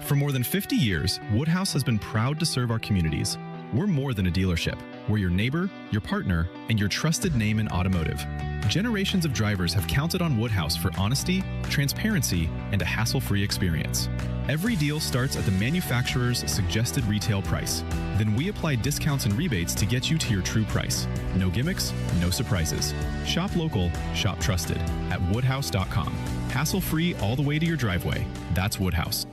For more than 50 years, Woodhouse has been proud to serve our communities. We're more than a dealership. We're your neighbor, your partner, and your trusted name in automotive. Generations of drivers have counted on Woodhouse for honesty, transparency, and a hassle-free experience. Every deal starts at the manufacturer's suggested retail price. Then we apply discounts and rebates to get you to your true price. No gimmicks, no surprises. Shop local, shop trusted at woodhouse.com. Hassle-free all the way to your driveway. That's Woodhouse.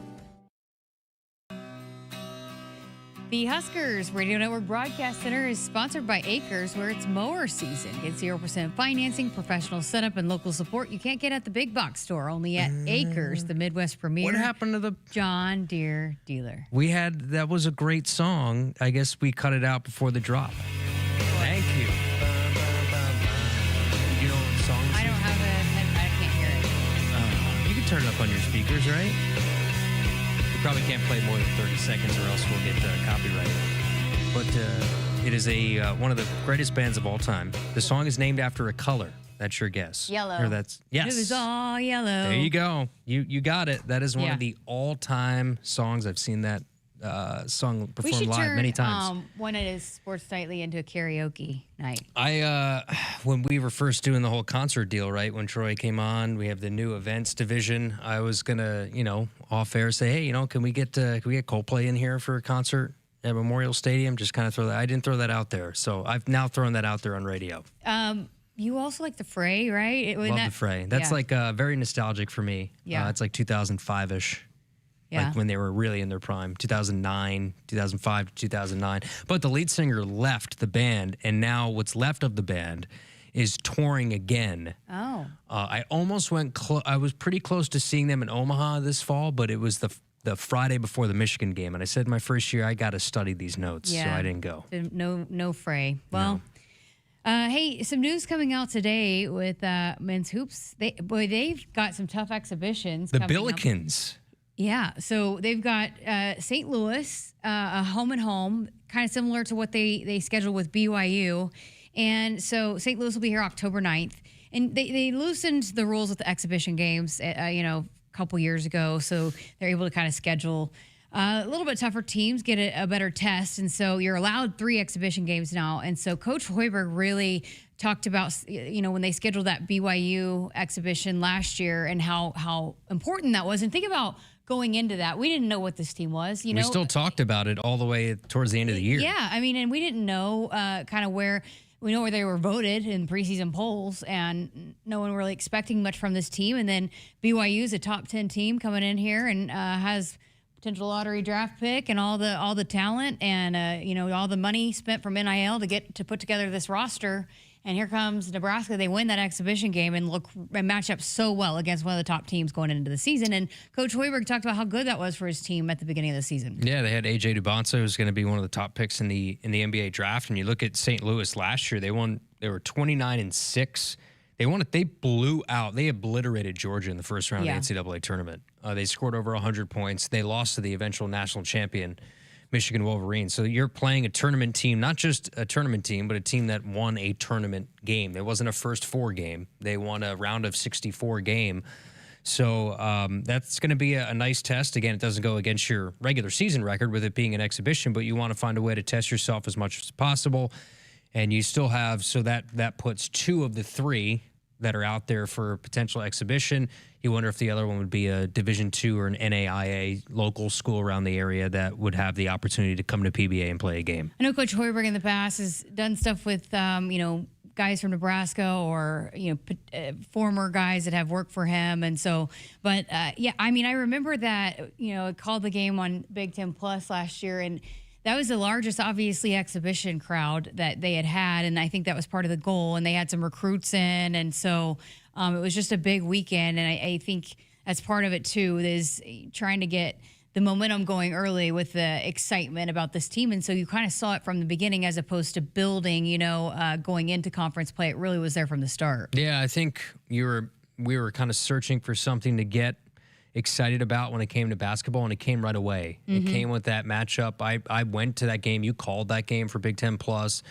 The Huskers Radio Network Broadcast Center is sponsored by Akrs, where it's mower season. Get 0% financing, professional setup, and local support you can't get at the big box store, only at Akrs, the Midwest premier. What happened to the John Deere dealer? That was a great song. I guess we cut it out before the drop. Thank you. You know what song this I don't have it. I can't hear it. You can turn it up on your speakers, right? We probably can't play more than 30 seconds or else we'll get copyrighted. But it is one of the greatest bands of all time. The song is named after a color. That's your guess. Yellow. Or that's, yes. It was all yellow. There you go. You got it. That is one of the all-time songs. I've seen that song performed live many times. When it is Sports Nightly into a karaoke night. When we were first doing the whole concert deal, right, when Troy came on, we have the new events division. I was gonna, off air say, hey, can we get Coldplay in here for a concert at Memorial Stadium? Just kind of throw that. I didn't throw that out there, so I've now thrown that out there on radio. You also like the Fray, right? Love the Fray. That's very nostalgic for me. Yeah, it's like 2005-ish. Yeah. Like when they were really in their prime, 2009, 2005 to 2009. But the lead singer left the band, and now what's left of the band is touring again. Oh. I almost went I was pretty close to seeing them in Omaha this fall, but it was the Friday before the Michigan game. And I said my first year, I got to study these notes, so I didn't go. No Fray. Well, hey, some news coming out today with men's hoops. They've got some tough exhibitions. The Billikens. Yeah, so they've got St. Louis, a home and home, kind of similar to what they scheduled with BYU. And so St. Louis will be here October 9th. And they loosened the rules with the exhibition games, a couple years ago. So they're able to kind of schedule a little bit tougher teams, get a better test. And so you're allowed 3 exhibition games now. And so Coach Hoiberg really talked about, when they scheduled that BYU exhibition last year and how important that was. And think about going into that. We didn't know what this team was. We still talked about it all the way towards the end of the year. Yeah, and we didn't know kind of where they were voted in preseason polls, and no one really expecting much from this team. And then BYU is a top 10 team coming in here and has potential lottery draft pick and all the talent and all the money spent from NIL to put together this roster. And here comes Nebraska. They win that exhibition game and match up so well against one of the top teams going into the season. And Coach Hoiberg talked about how good that was for his team at the beginning of the season. Yeah, they had AJ Dubonsa, who's going to be one of the top picks in the NBA draft. And you look at St. Louis last year; they were 29-6. They blew out. They obliterated Georgia in the first round of the NCAA tournament. They scored over 100 points. They lost to the eventual national champion, Michigan Wolverines. So you're playing a tournament team, not just a tournament team, but a team that won a tournament game. It wasn't a first 4 game. They won a round of 64 game. So that's going to be a nice test. Again, it doesn't go against your regular season record with it being an exhibition, but you want to find a way to test yourself as much as possible. And you still have, so that puts 2 of the 3 that are out there for potential exhibition. You wonder if the other one would be a Division II or an NAIA local school around the area that would have the opportunity to come to PBA and play a game. I know Coach Hoiberg in the past has done stuff with, guys from Nebraska or, former guys that have worked for him. And so, but I remember that, it called the game on Big Ten Plus last year, and that was the largest, obviously, exhibition crowd that they had. And I think that was part of the goal. And they had some recruits in. And so it was just a big weekend. And I think that's part of it, too, is trying to get the momentum going early with the excitement about this team. And so you kind of saw it from the beginning as opposed to building, going into conference play. It really was there from the start. Yeah, I think we were kind of searching for something to get excited about when it came to basketball, and it came right away. It came with that matchup. I went to that game. You called that game for Big Ten Plus.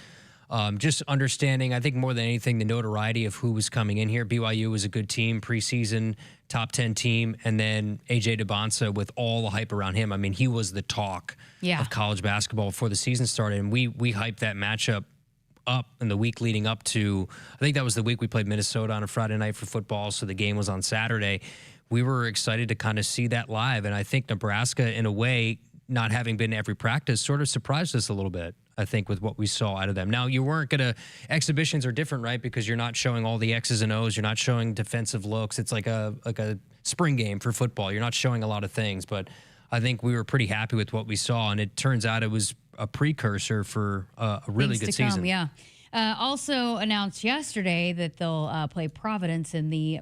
Just understanding, I think more than anything, the notoriety of who was coming in here. BYU was a good team, preseason, top 10 team, and then A.J. DeBonsa with all the hype around him. I mean, he was the talk of college basketball before the season started, and we hyped that matchup up in the week leading up to, I think that was the week we played Minnesota on a Friday night for football, so the game was on Saturday. We were excited to kind of see that live, and I think Nebraska, in a way, not having been to every practice, sort of surprised us a little bit, I think, with what we saw out of them. Now, you weren't going to, exhibitions are different, right? Because you're not showing all the X's and O's. You're not showing defensive looks. It's like a spring game for football. You're not showing a lot of things, but I think we were pretty happy with what we saw, and it turns out it was a precursor for a really good season. Yeah. Also announced yesterday that they'll play Providence in the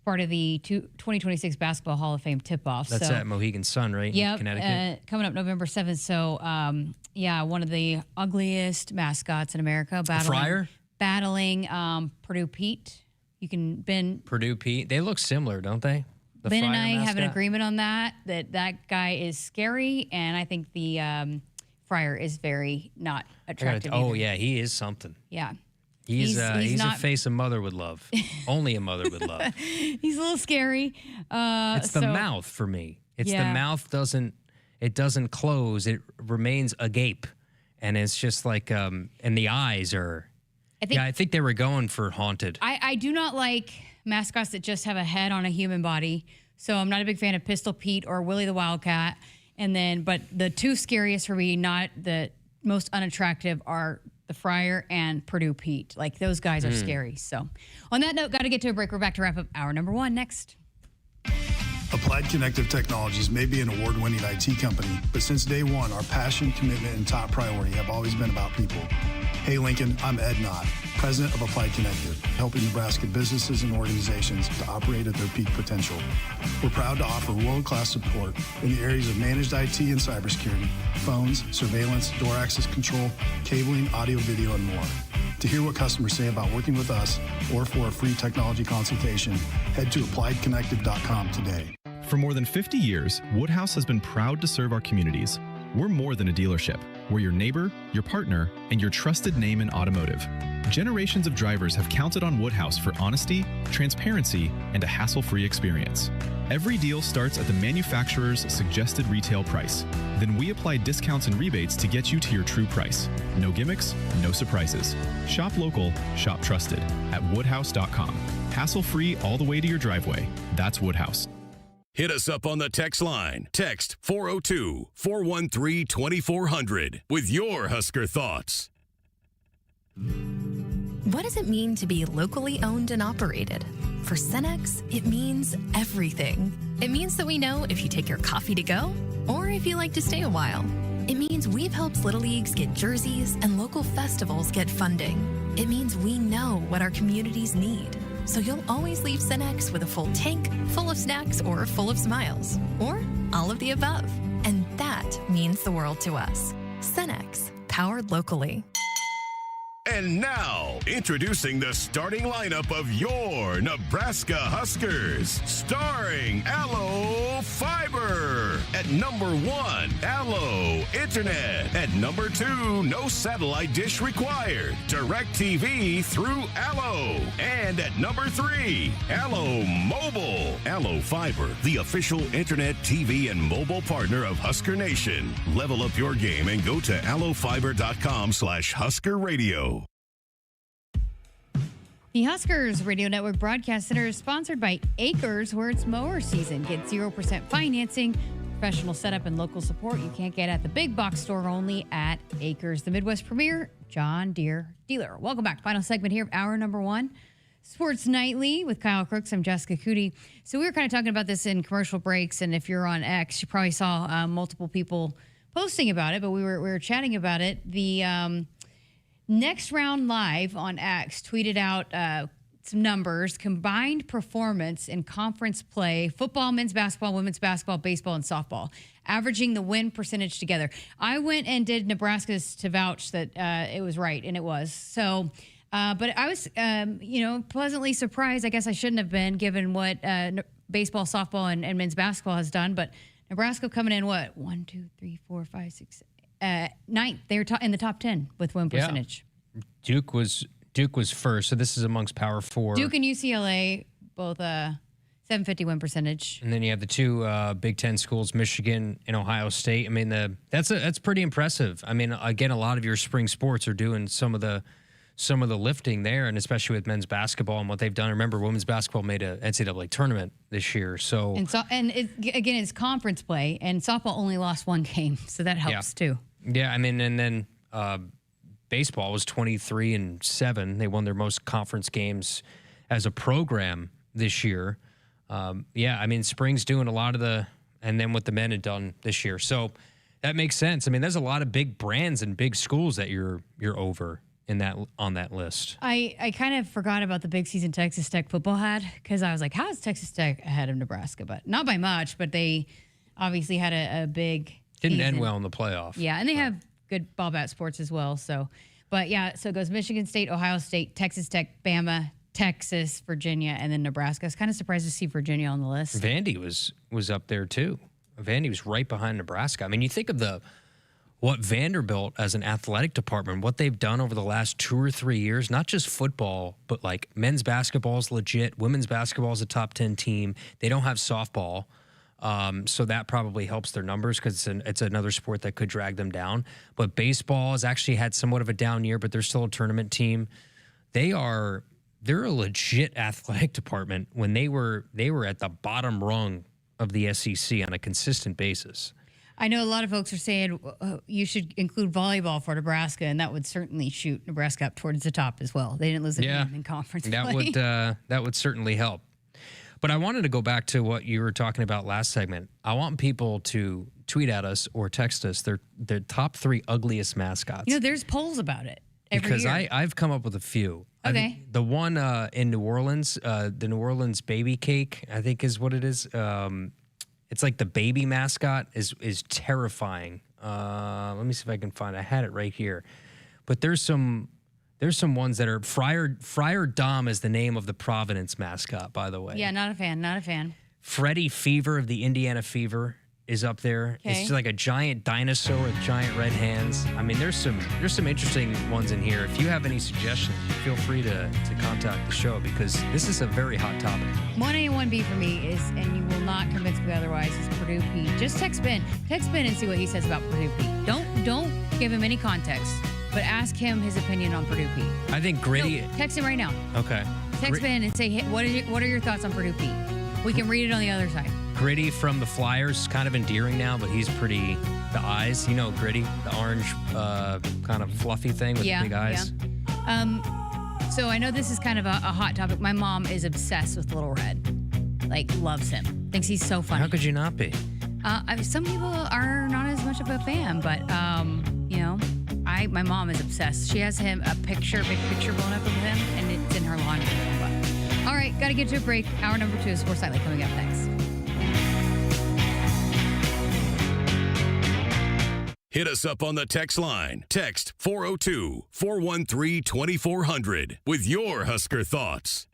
part of the 2026 Basketball Hall of Fame tip-off. That's at Mohegan Sun, right? Yep, in Connecticut. Coming up November 7th. So, one of the ugliest mascots in America. Battling Purdue Pete. You can Ben. Purdue Pete. They look similar, don't they? Ben and I have an agreement on that guy is scary, and I think the Friar is very not attractive either. Yeah, he is something. Yeah. He's a face a mother would love. Only a mother would love. He's a little scary. It's the mouth for me. It's the mouth doesn't close. It remains agape. And it's just like, and the eyes are, I think they were going for haunted. I do not like mascots that just have a head on a human body. So I'm not a big fan of Pistol Pete or Willie the Wildcat. But the two scariest for me, not the most unattractive, are the Friar and Purdue Pete. Like, those guys are scary. So on that note, got to get to a break. We're back to wrap up hour number 1 next. Applied Connective Technologies may be an award-winning IT company, but since day one, our passion, commitment, and top priority have always been about people. Hey, Lincoln, I'm Ed Knott, president of Applied Connective, helping Nebraska businesses and organizations to operate at their peak potential. We're proud to offer world-class support in the areas of managed IT and cybersecurity, phones, surveillance, door access control, cabling, audio, video, and more. To hear what customers say about working with us or for a free technology consultation, head to appliedconnective.com today. For more than 50 years, Woodhouse has been proud to serve our communities. We're more than a dealership. We're your neighbor, your partner, and your trusted name in automotive. Generations of drivers have counted on Woodhouse for honesty, transparency, and a hassle-free experience. Every deal starts at the manufacturer's suggested retail price. Then we apply discounts and rebates to get you to your true price. No gimmicks, no surprises. Shop local, shop trusted at woodhouse.com. Hassle-free all the way to your driveway. That's Woodhouse. Hit us up on the text line. Text 402-413-2400 with your Husker thoughts. What does it mean to be locally owned and operated? For Cenex, it means everything. It means that we know if you take your coffee to go or if you like to stay a while. It means we've helped Little Leagues get jerseys and local festivals get funding. It means we know what our communities need. So you'll always leave Cenex with a full tank, full of snacks, or full of smiles. Or all of the above. And that means the world to us. Cenex, powered locally. And now, introducing the starting lineup of your Nebraska Huskers. Starring Allo Fiber. At number 1, Allo Internet. At number 2, no satellite dish required. DirecTV through Allo. And at number 3, Allo Mobile. Allo Fiber, the official internet, TV, and mobile partner of Husker Nation. Level up your game and go to allofiber.com/Husker Radio. The Huskers Radio Network Broadcast Center is sponsored by Akrs, where it's mower season. Get 0% financing, professional setup, and local support you can't get at the big box store, only at Akrs, the Midwest premier John Deere dealer. Welcome back. Final segment here of hour number 1. Sports Nightly with Kyle Crooks. I'm Jessica Coody. So we were kind of talking about this in commercial breaks, and if you're on X, you probably saw multiple people posting about it, but we were chatting about it. The Next Round Live on X tweeted out some numbers: combined performance in conference play, football, men's basketball, women's basketball, baseball, and softball, averaging the win percentage together. I went and did Nebraska's to vouch that it was right, and it was. So, but I was, pleasantly surprised. I guess I shouldn't have been, given what baseball, softball, and men's basketball has done. But Nebraska coming in, what, 1, 2, 3, 4, 5, 6, 9th. They were in the top 10 with win percentage. Yeah. Duke was first, so this is amongst Power 4. Duke and UCLA, both 750 win percentage. And then you have the two Big Ten schools, Michigan and Ohio State. I mean, that's pretty impressive. I mean, again, a lot of your spring sports are doing some of the lifting there, and especially with men's basketball and what they've done. Remember, women's basketball made a NCAA tournament this year. So it's conference play, and softball only lost 1 game, so that helps too. Yeah, I mean, and then baseball was 23-7. They won their most conference games as a program this year. I mean, spring's doing a lot of and then what the men had done this year. So that makes sense. I mean, there's a lot of big brands and big schools that you're over on that list. I kind of forgot about the big season Texas Tech football had, because I was like, how is Texas Tech ahead of Nebraska? But not by much, but they obviously had a big Didn't season. end well in the playoff. Yeah, and they have good ball bat sports as well. So it goes Michigan State, Ohio State, Texas Tech, Bama, Texas, Virginia, and then Nebraska. I was kind of surprised to see Virginia on the list. Vandy was up there too. Vandy was right behind Nebraska. I mean, you think of what Vanderbilt as an athletic department, what they've done over the last 2 or 3 years, not just football, but like men's basketball is legit. Women's basketball is a top 10 team. They don't have softball. So that probably helps their numbers, because it's another sport that could drag them down. But baseball has actually had somewhat of a down year, but they're still a tournament team. They're a legit athletic department when they were at the bottom rung of the SEC on a consistent basis. I know a lot of folks are saying you should include volleyball for Nebraska, and that would certainly shoot Nebraska up towards the top as well. They didn't lose a game in conference play. That would certainly help. But I wanted to go back to what you were talking about last segment. I want people to tweet at us or text us their top 3 ugliest mascots. There's polls about it every because year. I've come up with a few. Okay. The one in New Orleans, the New Orleans baby cake, I think is what it is. It's like the baby mascot is terrifying. Let me see if I can find it. I had it right here. But there's some ones that are Friar Dom is the name of the Providence mascot, by the way. Yeah, not a fan. Freddie Fever of the Indiana Fever is up there. Okay. It's just like a giant dinosaur with giant red hands. I mean, there's some interesting ones in here. If you have any suggestions, feel free to contact the show, because this is a very hot topic. 1A and 1B for me is, and you will not convince me otherwise, is Purdue Pete. Just text Ben and see what he says about Purdue Pete. Don't give him any context, but ask him his opinion on Purdue Pete. I think Gritty. No, text him right now. Okay. Text Ben and say, hey, what are your thoughts on Purdue Pete? We can read it on the other side. Gritty from the Flyers, kind of endearing now, but he's pretty. The eyes, Gritty, the orange kind of fluffy thing with the big eyes. Yeah. So I know this is kind of a hot topic. My mom is obsessed with Little Red, like loves him, thinks he's so funny. How could you not be? Some people are not as much of a fan, but my mom is obsessed. She has him big picture blown up of him, and it's in her laundry room. But all right, got to get to a break. Hour number 2 of Sports Nightly coming up next. Hit us up on the text line. Text 402-413-2400 with your Husker thoughts.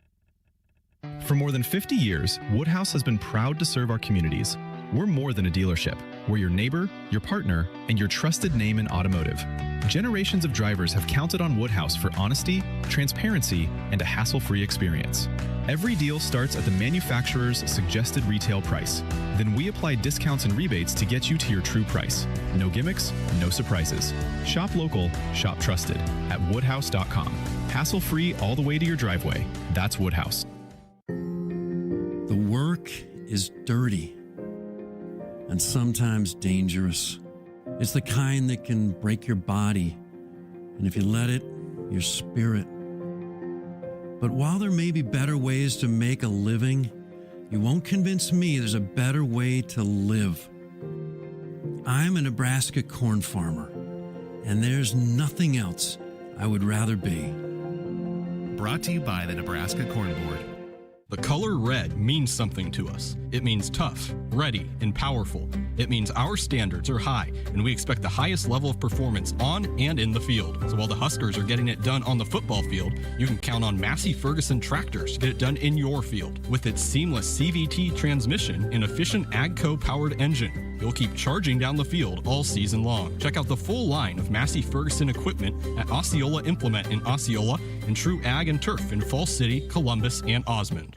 For more than 50 years, Woodhouse has been proud to serve our communities. We're more than a dealership. We're your neighbor, your partner, and your trusted name in automotive. Generations of drivers have counted on Woodhouse for honesty, transparency, and a hassle-free experience. Every deal starts at the manufacturer's suggested retail price. Then we apply discounts and rebates to get you to your true price. No gimmicks, no surprises. Shop local, shop trusted at woodhouse.com. Hassle-free all the way to your driveway. That's Woodhouse. The work is dirty and sometimes dangerous. It's the kind that can break your body, and if you let it, your spirit. But while there may be better ways to make a living, you won't convince me there's a better way to live. I'm a Nebraska corn farmer, and there's nothing else I would rather be. Brought to you by the Nebraska Corn Board. The color red means something to us. It means tough, ready, and powerful. It means our standards are high, and we expect the highest level of performance on and in the field. So while the Huskers are getting it done on the football field, you can count on Massey Ferguson tractors to get it done in your field. With its seamless CVT transmission and efficient AGCO-powered engine, you'll keep charging down the field all season long. Check out the full line of Massey Ferguson equipment at Osceola Implement in Osceola and True Ag and Turf in Falls City, Columbus, and Osmond.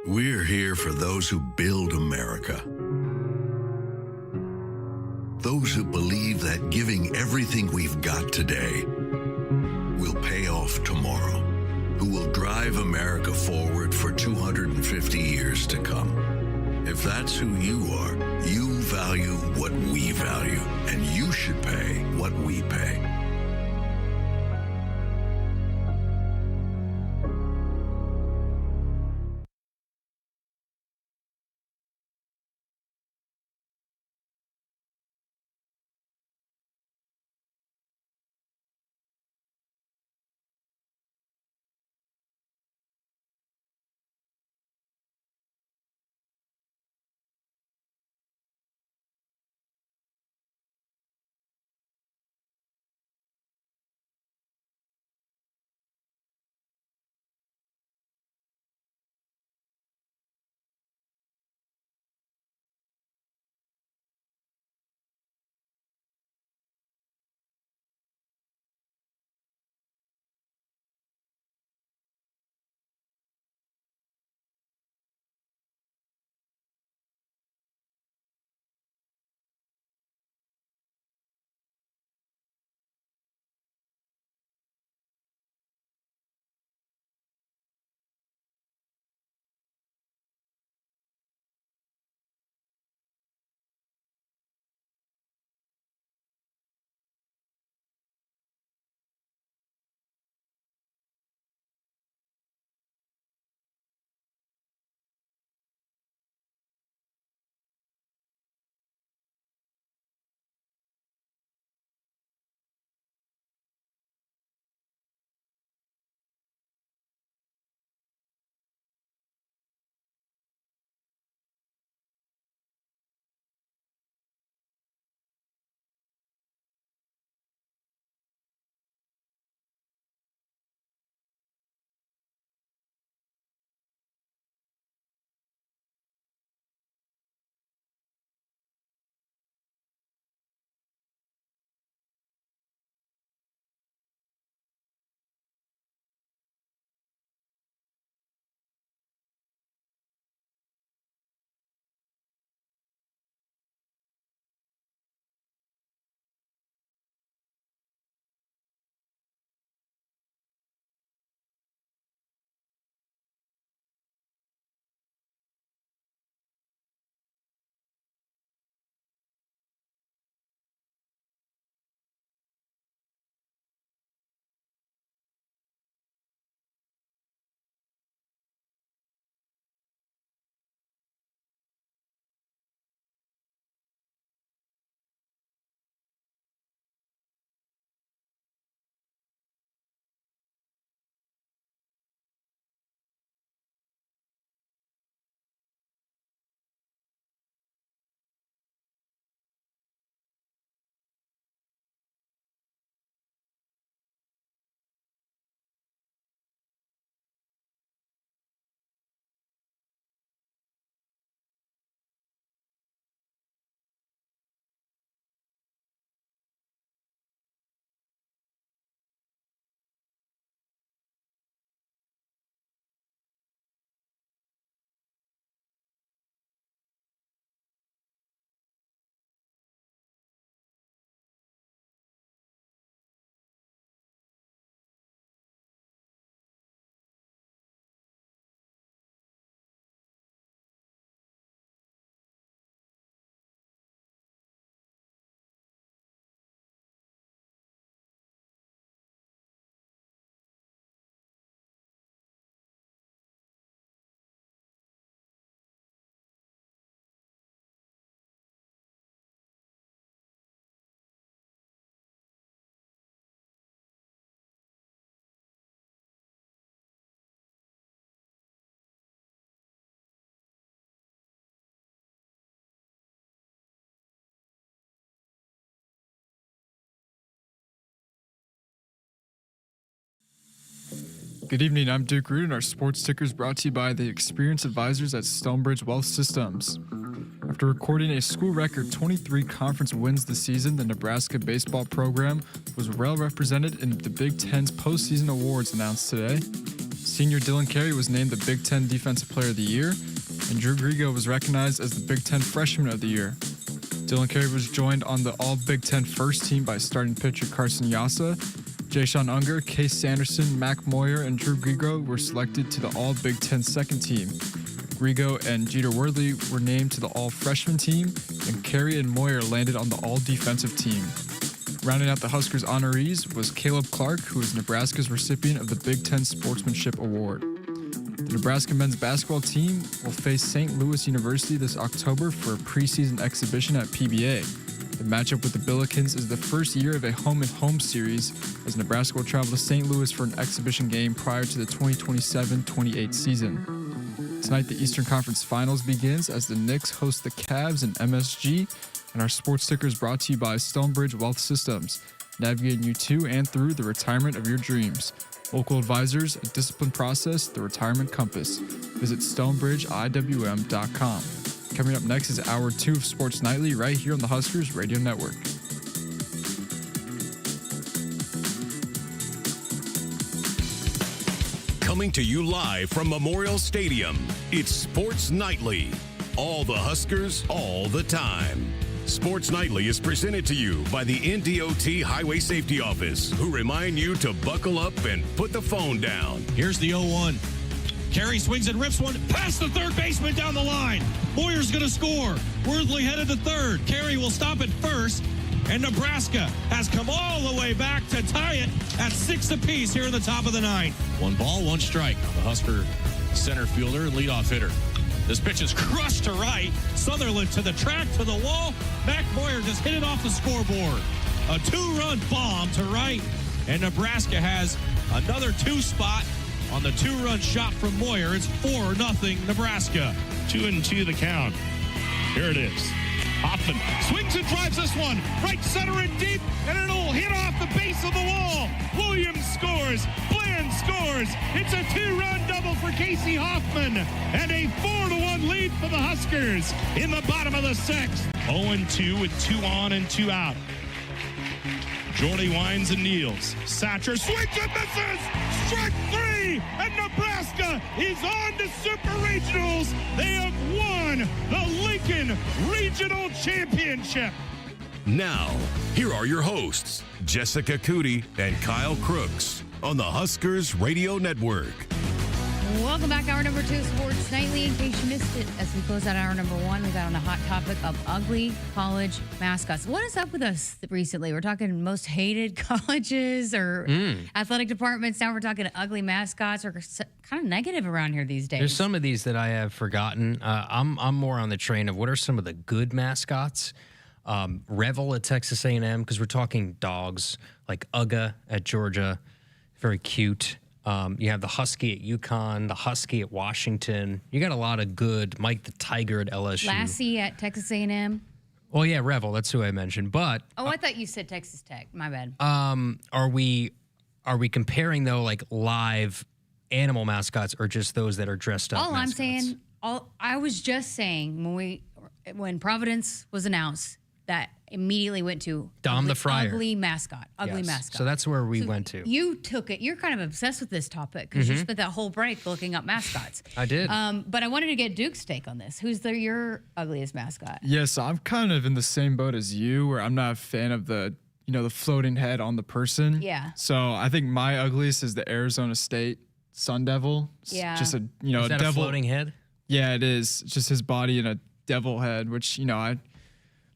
We're here for those who build America. Those who believe that giving everything we've got today will pay off tomorrow. Who will drive America forward for 250 years to come. If that's who you are, you value what we value, and you should pay what we pay. Good evening, I'm Duke Root, and our sports ticker is brought to you by the experienced advisors at Stonebridge Wealth Systems. After recording a school record 23 conference wins this season, the Nebraska baseball program was well represented in the Big Ten's postseason awards announced today. Senior Dylan Carey was named the Big Ten Defensive Player of the Year, and Drew Grigo was recognized as the Big Ten Freshman of the Year. Dylan Carey was joined on the All-Big Ten first team by starting pitcher Carson Yassa. Jay-Sean Unger, Case Sanderson, Mac Moyer, and Drew Grigo were selected to the All-Big Ten second team. Grigo and Jeter Worley were named to the All-Freshman team, and Carey and Moyer landed on the All-Defensive team. Rounding out the Huskers honorees was Caleb Clark, who is Nebraska's recipient of the Big Ten Sportsmanship Award. The Nebraska men's basketball team will face St. Louis University this October for a preseason exhibition at PBA. The matchup with the Billikens is the first year of a home-and-home series, as Nebraska will travel to St. Louis for an exhibition game prior to the 2027-28 season. Tonight, the Eastern Conference Finals begins as the Knicks host the Cavs in MSG, and our sports ticker is brought to you by Stonebridge Wealth Systems, navigating you to and through the retirement of your dreams. Local advisors, a disciplined process, the retirement compass. Visit stonebridgeiwm.com. Coming up next is Hour 2 of Sports Nightly right here on the Huskers Radio Network. Coming to you live from Memorial Stadium, it's Sports Nightly. All the Huskers, all the time. Sports Nightly is presented to you by the NDOT Highway Safety Office, who remind you to buckle up and put the phone down. Here's the 0-1. Carey swings and rips one past the third baseman down the line. Moyer's going to score. Worthley headed to third. Carey will stop at first. And Nebraska has come all the way back to tie it at 6 apiece here in the top of the ninth. 1 ball, 1 strike on the Husker center fielder and leadoff hitter. This pitch is crushed to right. Sutherland to the track, to the wall. Mac Moyer just hit it off the scoreboard. A 2-run bomb to right. And Nebraska has another 2 spot on the 2-run shot from Moyer. It's 4-0 Nebraska. 2-2 the count. Here it is. Hoffman swings and drives this one. Right center and deep, and it'll hit off the base of the wall. Williams scores. Bland scores. It's a 2-run double for Casey Hoffman. And a 4-1 lead for the Huskers in the bottom of the 6th. 0-2 with 2 on and 2 out. Jordy winds and kneels. Satcher swings and misses. Strike 3, and Nebraska is on to Super Regionals. They have won the Lincoln Regional Championship. Now, here are your hosts, Jessica Coody and Kyle Crooks, on the Huskers Radio Network. Welcome back, hour number 2 of Sports Nightly. In case you missed it, as we close out hour number 1, we got on the hot topic of ugly college mascots. What is up with us recently? We're talking most hated colleges or athletic departments. Now we're talking ugly mascots. Are kind of negative around here these days. There's some of these that I have forgotten. I'm more on the train of what are some of the good mascots. Revel at Texas A&M, because we're talking dogs, like Uga at Georgia, very cute. You have the Husky at UConn, the Husky at Washington. You got a lot of good. Mike the Tiger at LSU. Lassie at Texas A&M. Well, yeah, Revel. That's who I mentioned. But I thought you said Texas Tech. My bad. Are we comparing though like live animal mascots or just those that are dressed up? All mascots? I'm saying, I was just saying when Providence was announced, that immediately went to Dom the Friar. Ugly mascot. So that's where we went to. You took it. You're kind of obsessed with this topic because you spent that whole break looking up mascots. I did. But I wanted to get Duke's take on this. Who's your ugliest mascot? Yes, I'm kind of in the same boat as you, where I'm not a fan of the floating head on the person. Yeah. So I think my ugliest is the Arizona State Sun Devil. It's just a is that devil. A floating head? Yeah, it is. It's just his body in a devil head, which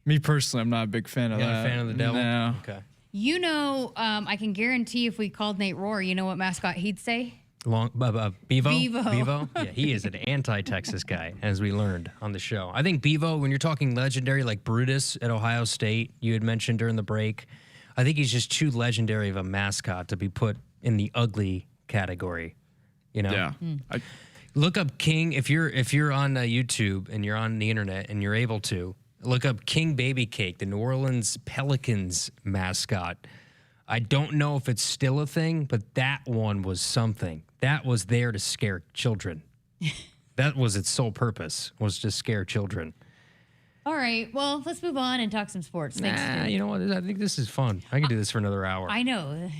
me personally, I'm not a big fan of that. Not a fan of the devil? No. Okay. I can guarantee if we called Nate Rohr, you know what mascot he'd say? Bevo? Bevo. Yeah, he is an anti-Texas guy, as we learned on the show. I think Bevo, when you're talking legendary like Brutus at Ohio State, you had mentioned during the break, I think he's just too legendary of a mascot to be put in the ugly category. Yeah. Look up King if you're on YouTube and you're on the internet and you're able to. Look up King Baby Cake, the New Orleans Pelicans mascot. I don't know if it's still a thing, but that one was something. That was there to scare children. That was its sole purpose, was to scare children. All right. Well, let's move on and talk some sports. Thanks. You know what? I think this is fun. I can do this for another hour. I know.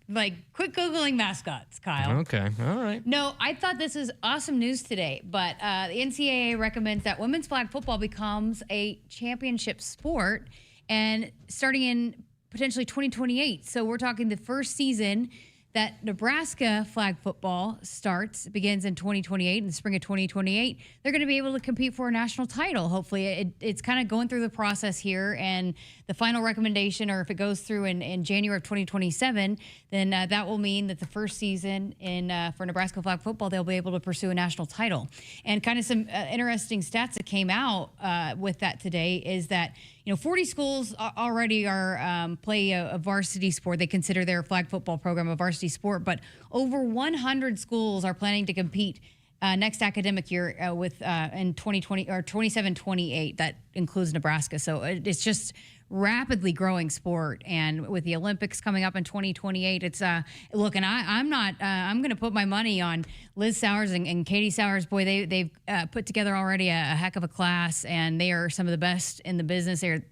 Like, quit Googling mascots, Kyle. Okay. All right. No, I thought this was awesome news today, but the NCAA recommends that women's flag football becomes a championship sport, and starting in potentially 2028. So we're talking the first season that Nebraska flag football begins in 2028, in the spring of 2028. They're going to be able to compete for a national title. Hopefully, it's kind of going through the process here, and the final recommendation, or if it goes through in January of 2027, then that will mean that the first season for Nebraska flag football, they'll be able to pursue a national title. And kind of some interesting stats that came out with that today is that 40 schools already play a varsity sport. They consider their flag football program a varsity sport, but over 100 schools are planning to compete next academic year in 2020 or 27-28. That includes Nebraska. So it's just rapidly growing sport, and with the Olympics coming up in 2028, it's look. And I'm going to put my money on Liz Sowers and Katie Sowers. Boy, they've put together already a heck of a class, and they are some of the best in the business. They're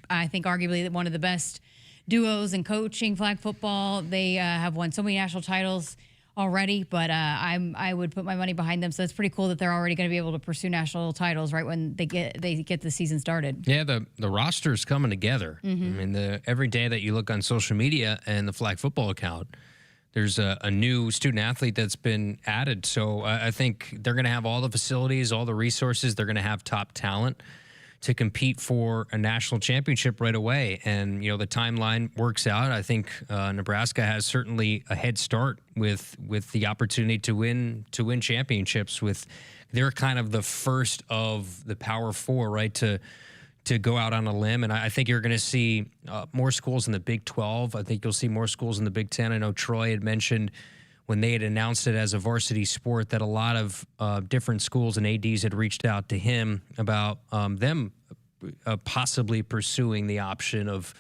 I think arguably one of the best duos in coaching flag football. They have won so many national titles already, but I would put my money behind them. So it's pretty cool that they're already going to be able to pursue national titles right when they get the season started. Yeah, the roster's coming together. Mm-hmm. I mean, every day that you look on social media and the flag football account, there's a new student athlete that's been added. So I think they're going to have all the facilities, all the resources. They're going to have top talent to compete for a national championship right away. And, the timeline works out. I think Nebraska has certainly a head start with the opportunity to win championships. They're kind of the first of the Power Four, right, to go out on a limb. And I think you're going to see more schools in the Big 12. I think you'll see more schools in the Big 10. I know Troy had mentioned when they had announced it as a varsity sport that a lot of different schools and ADs had reached out to him about them possibly pursuing the option of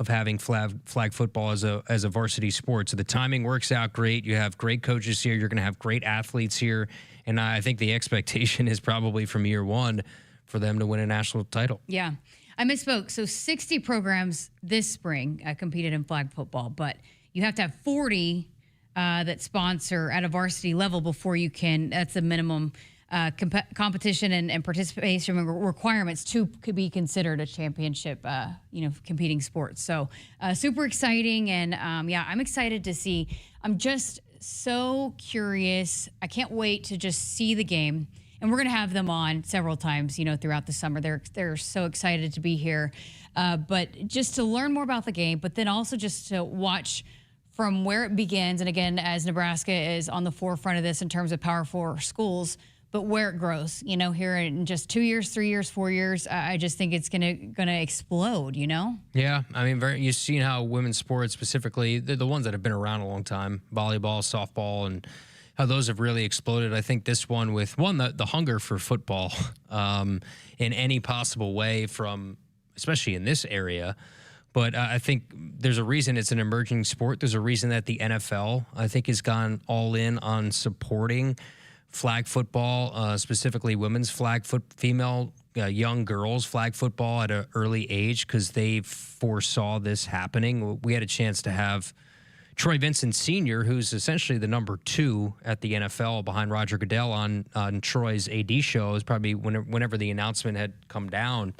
having flag football as a varsity sport. So the timing works out great. You have great coaches here. You're going to have great athletes here. And I think the expectation is probably from year one for them to win a national title. Yeah. I misspoke. So 60 programs this spring competed in flag football, but you have to have 40 that sponsor at a varsity level before you can. That's the minimum competition and participation requirements to could be considered a championship, competing sport. So super exciting, and I'm excited to see. I'm just so curious. I can't wait to just see the game, and we're going to have them on several times, throughout the summer. They're so excited to be here, but just to learn more about the game, but then also just to watch from where it begins. And again, as Nebraska is on the forefront of this in terms of Power 4 schools, but where it grows, here in just 2 years, 3 years, 4 years, I just think it's gonna explode, Yeah, I mean, you've seen how women's sports specifically, the ones that have been around a long time, volleyball, softball, and how those have really exploded. I think this one with the hunger for football in any possible way especially in this area. But I think there's a reason it's an emerging sport. There's a reason that the NFL, I think, has gone all in on supporting flag football, specifically women's female young girls flag football at an early age, because they foresaw this happening. We had a chance to have Troy Vincent Sr., who's essentially the number 2 at the NFL behind Roger Goodell on Troy's AD show. It was probably whenever the announcement had come down.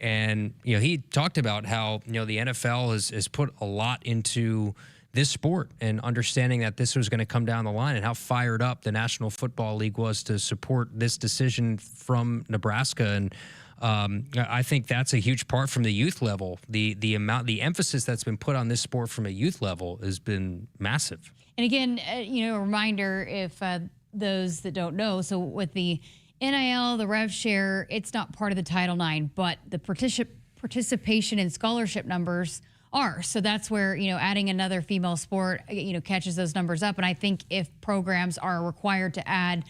And, he talked about how, the NFL has put a lot into this sport and understanding that this was going to come down the line, and how fired up the National Football League was to support this decision from Nebraska. And I think that's a huge part from the youth level. The emphasis that's been put on this sport from a youth level has been massive. And again, a reminder, if those that don't know, so with the NIL, the rev share, it's not part of the Title IX, but the participation and scholarship numbers are. So that's where, adding another female sport, catches those numbers up. And I think if programs are required to add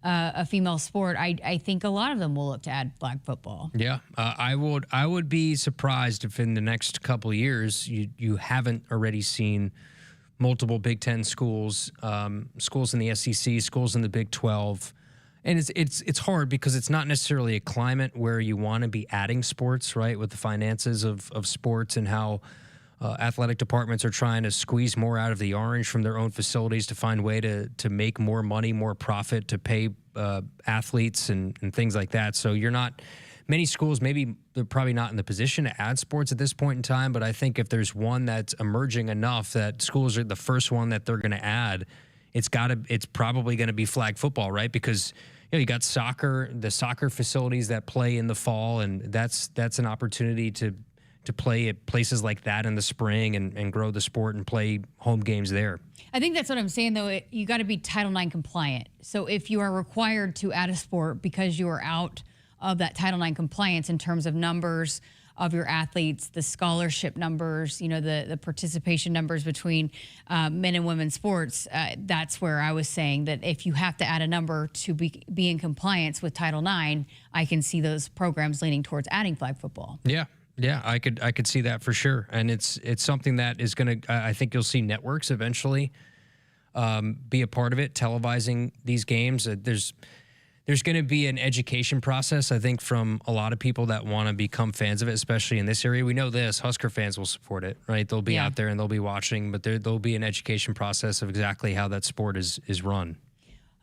a female sport, I think a lot of them will look to add flag football. Yeah, I would be surprised if in the next couple of years you haven't already seen multiple Big Ten schools, schools in the SEC, schools in the Big 12. And it's hard because it's not necessarily a climate where you want to be adding sports, right, with the finances of sports and how athletic departments are trying to squeeze more out of the orange from their own facilities to find a way to make more money, more profit, to pay athletes and things like that. So you're not – many schools, maybe they're probably not in the position to add sports at this point in time, but I think if there's one that's emerging enough that schools are the first one that they're going to add, it's probably going to be flag football, right? Because – you got soccer, the soccer facilities that play in the fall, and that's an opportunity to play at places like that in the spring and grow the sport and play home games there. I think that's what I'm saying, though. You got to be Title IX compliant. So if you are required to add a sport because you are out of that Title IX compliance in terms of numbers of your athletes, the scholarship numbers, the participation numbers between men and women's sports, that's where I was saying that if you have to add a number to be in compliance with Title IX, I can see those programs leaning towards adding flag football. Yeah, I could see that for sure. And it's something that is going to, I think you'll see networks eventually be a part of it, televising these games. There's going to be an education process, I think, from a lot of people that want to become fans of it, especially in this area. We know this. Husker fans will support it, right? They'll be out there and they'll be watching, but there'll be an education process of exactly how that sport is run.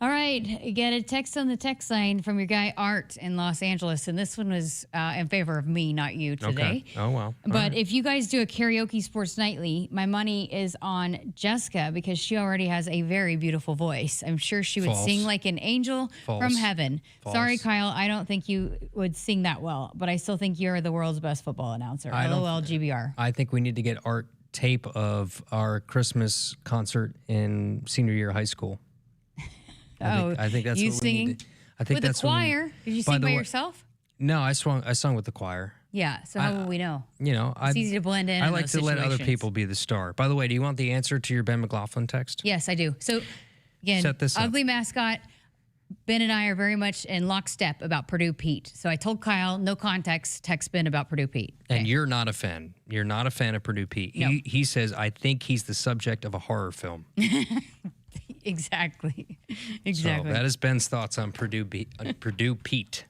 All right. You get a text on the text line from your guy Art in Los Angeles, and this one was in favor of me, not you today. Okay. Oh, wow. But if you guys do a karaoke sports nightly, my money is on Jessica because she already has a very beautiful voice. I'm sure she would sing like an angel from heaven. Sorry, Kyle, I don't think you would sing that well, but I still think you're the world's best football announcer. LOL GBR. I think we need to get Art tape of our Christmas concert in senior year of high school. I think that's you what singing we need to, I think with that's the choir. Did you sing by yourself? No, I sung with the choir. Yeah, so how will we know? It's easy to blend in. I like to let other people be the star. By the way, do you want the answer to your Ben McLaughlin text? Yes, I do. So, again, Set this up. Ugly mascot. Ben and I are very much in lockstep about Purdue Pete. So I told Kyle, no context, text Ben about Purdue Pete. Okay. And you're not a fan. You're not a fan of Purdue Pete. No. He says, I think he's the subject of a horror film. Exactly. So that is Ben's thoughts on Purdue Pete.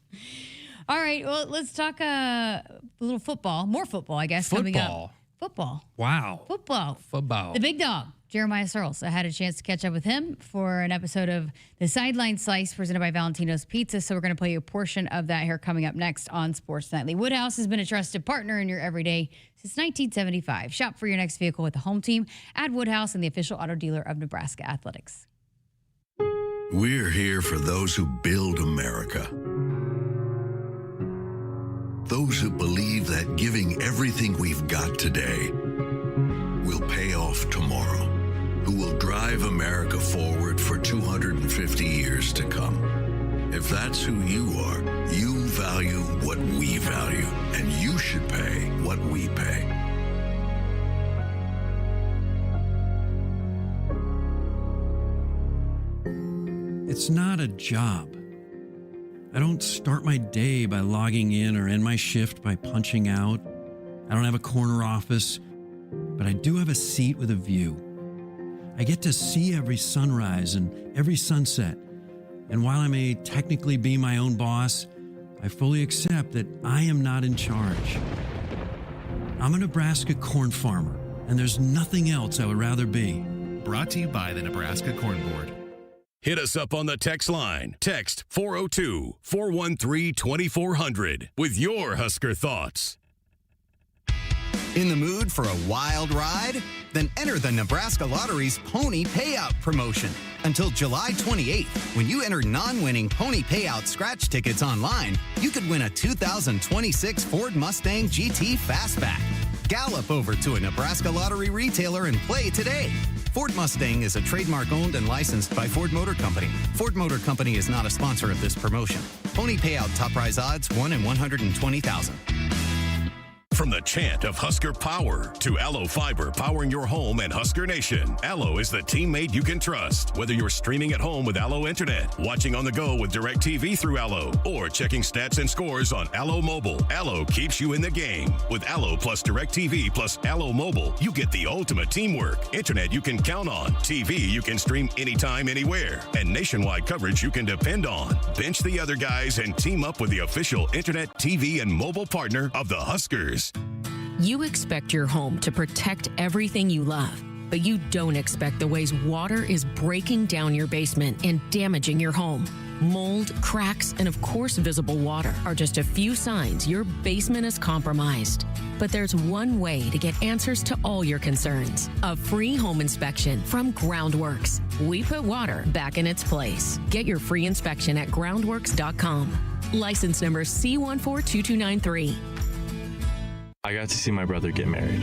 All right. Well, let's talk a little football. More football, I guess. Coming up. Football. Wow. Football. The big dog, Jeremiah Sirles. I had a chance to catch up with him for an episode of the Sideline Slice presented by Valentino's Pizza. So we're going to play you a portion of that here coming up next on Sports Nightly. Woodhouse has been a trusted partner in your everyday since 1975. Shop for your next vehicle with the home team at Woodhouse and the official auto dealer of Nebraska Athletics. We're here for those who build America. Those who believe that giving everything we've got today will pay off tomorrow. Who will drive America forward for 250 years to come. If that's who you are, you value what we value, and you should pay what we pay. It's not a job. I don't start my day by logging in or end my shift by punching out. I don't have a corner office, but I do have a seat with a view. I get to see every sunrise and every sunset. And while I may technically be my own boss, I fully accept that I am not in charge. I'm a Nebraska corn farmer, and there's nothing else I would rather be. Brought to you by the Nebraska Corn Board. Hit us up on the text line. Text 402-413-2400 with your Husker thoughts. In the mood for a wild ride? Then enter the Nebraska Lottery's Pony Payout promotion. Until July 28th, when you enter non-winning Pony Payout scratch tickets online, you could win a 2026 Ford Mustang GT Fastback. Gallop over to a Nebraska Lottery retailer and play today. Ford Mustang is a trademark owned and licensed by Ford Motor Company. Ford Motor Company is not a sponsor of this promotion. Pony Payout top prize odds 1 in 120,000. From the chant of Husker power to Allo Fiber powering your home and Husker Nation, Allo is the teammate you can trust. Whether you're streaming at home with Allo Internet, watching on the go with DirecTV through Allo, or checking stats and scores on Allo Mobile, Allo keeps you in the game. With Allo plus DirecTV plus Allo Mobile, you get the ultimate teamwork. Internet you can count on, TV you can stream anytime, anywhere, and nationwide coverage you can depend on. Bench the other guys and team up with the official Internet, TV, and mobile partner of the Huskers. You expect your home to protect everything you love, but you don't expect the ways water is breaking down your basement and damaging your home. Mold, cracks, and of course visible water are just a few signs your basement is compromised. But there's one way to get answers to all your concerns. A free home inspection from Groundworks. We put water back in its place. Get your free inspection at groundworks.com. License number C142293. I got to see my brother get married.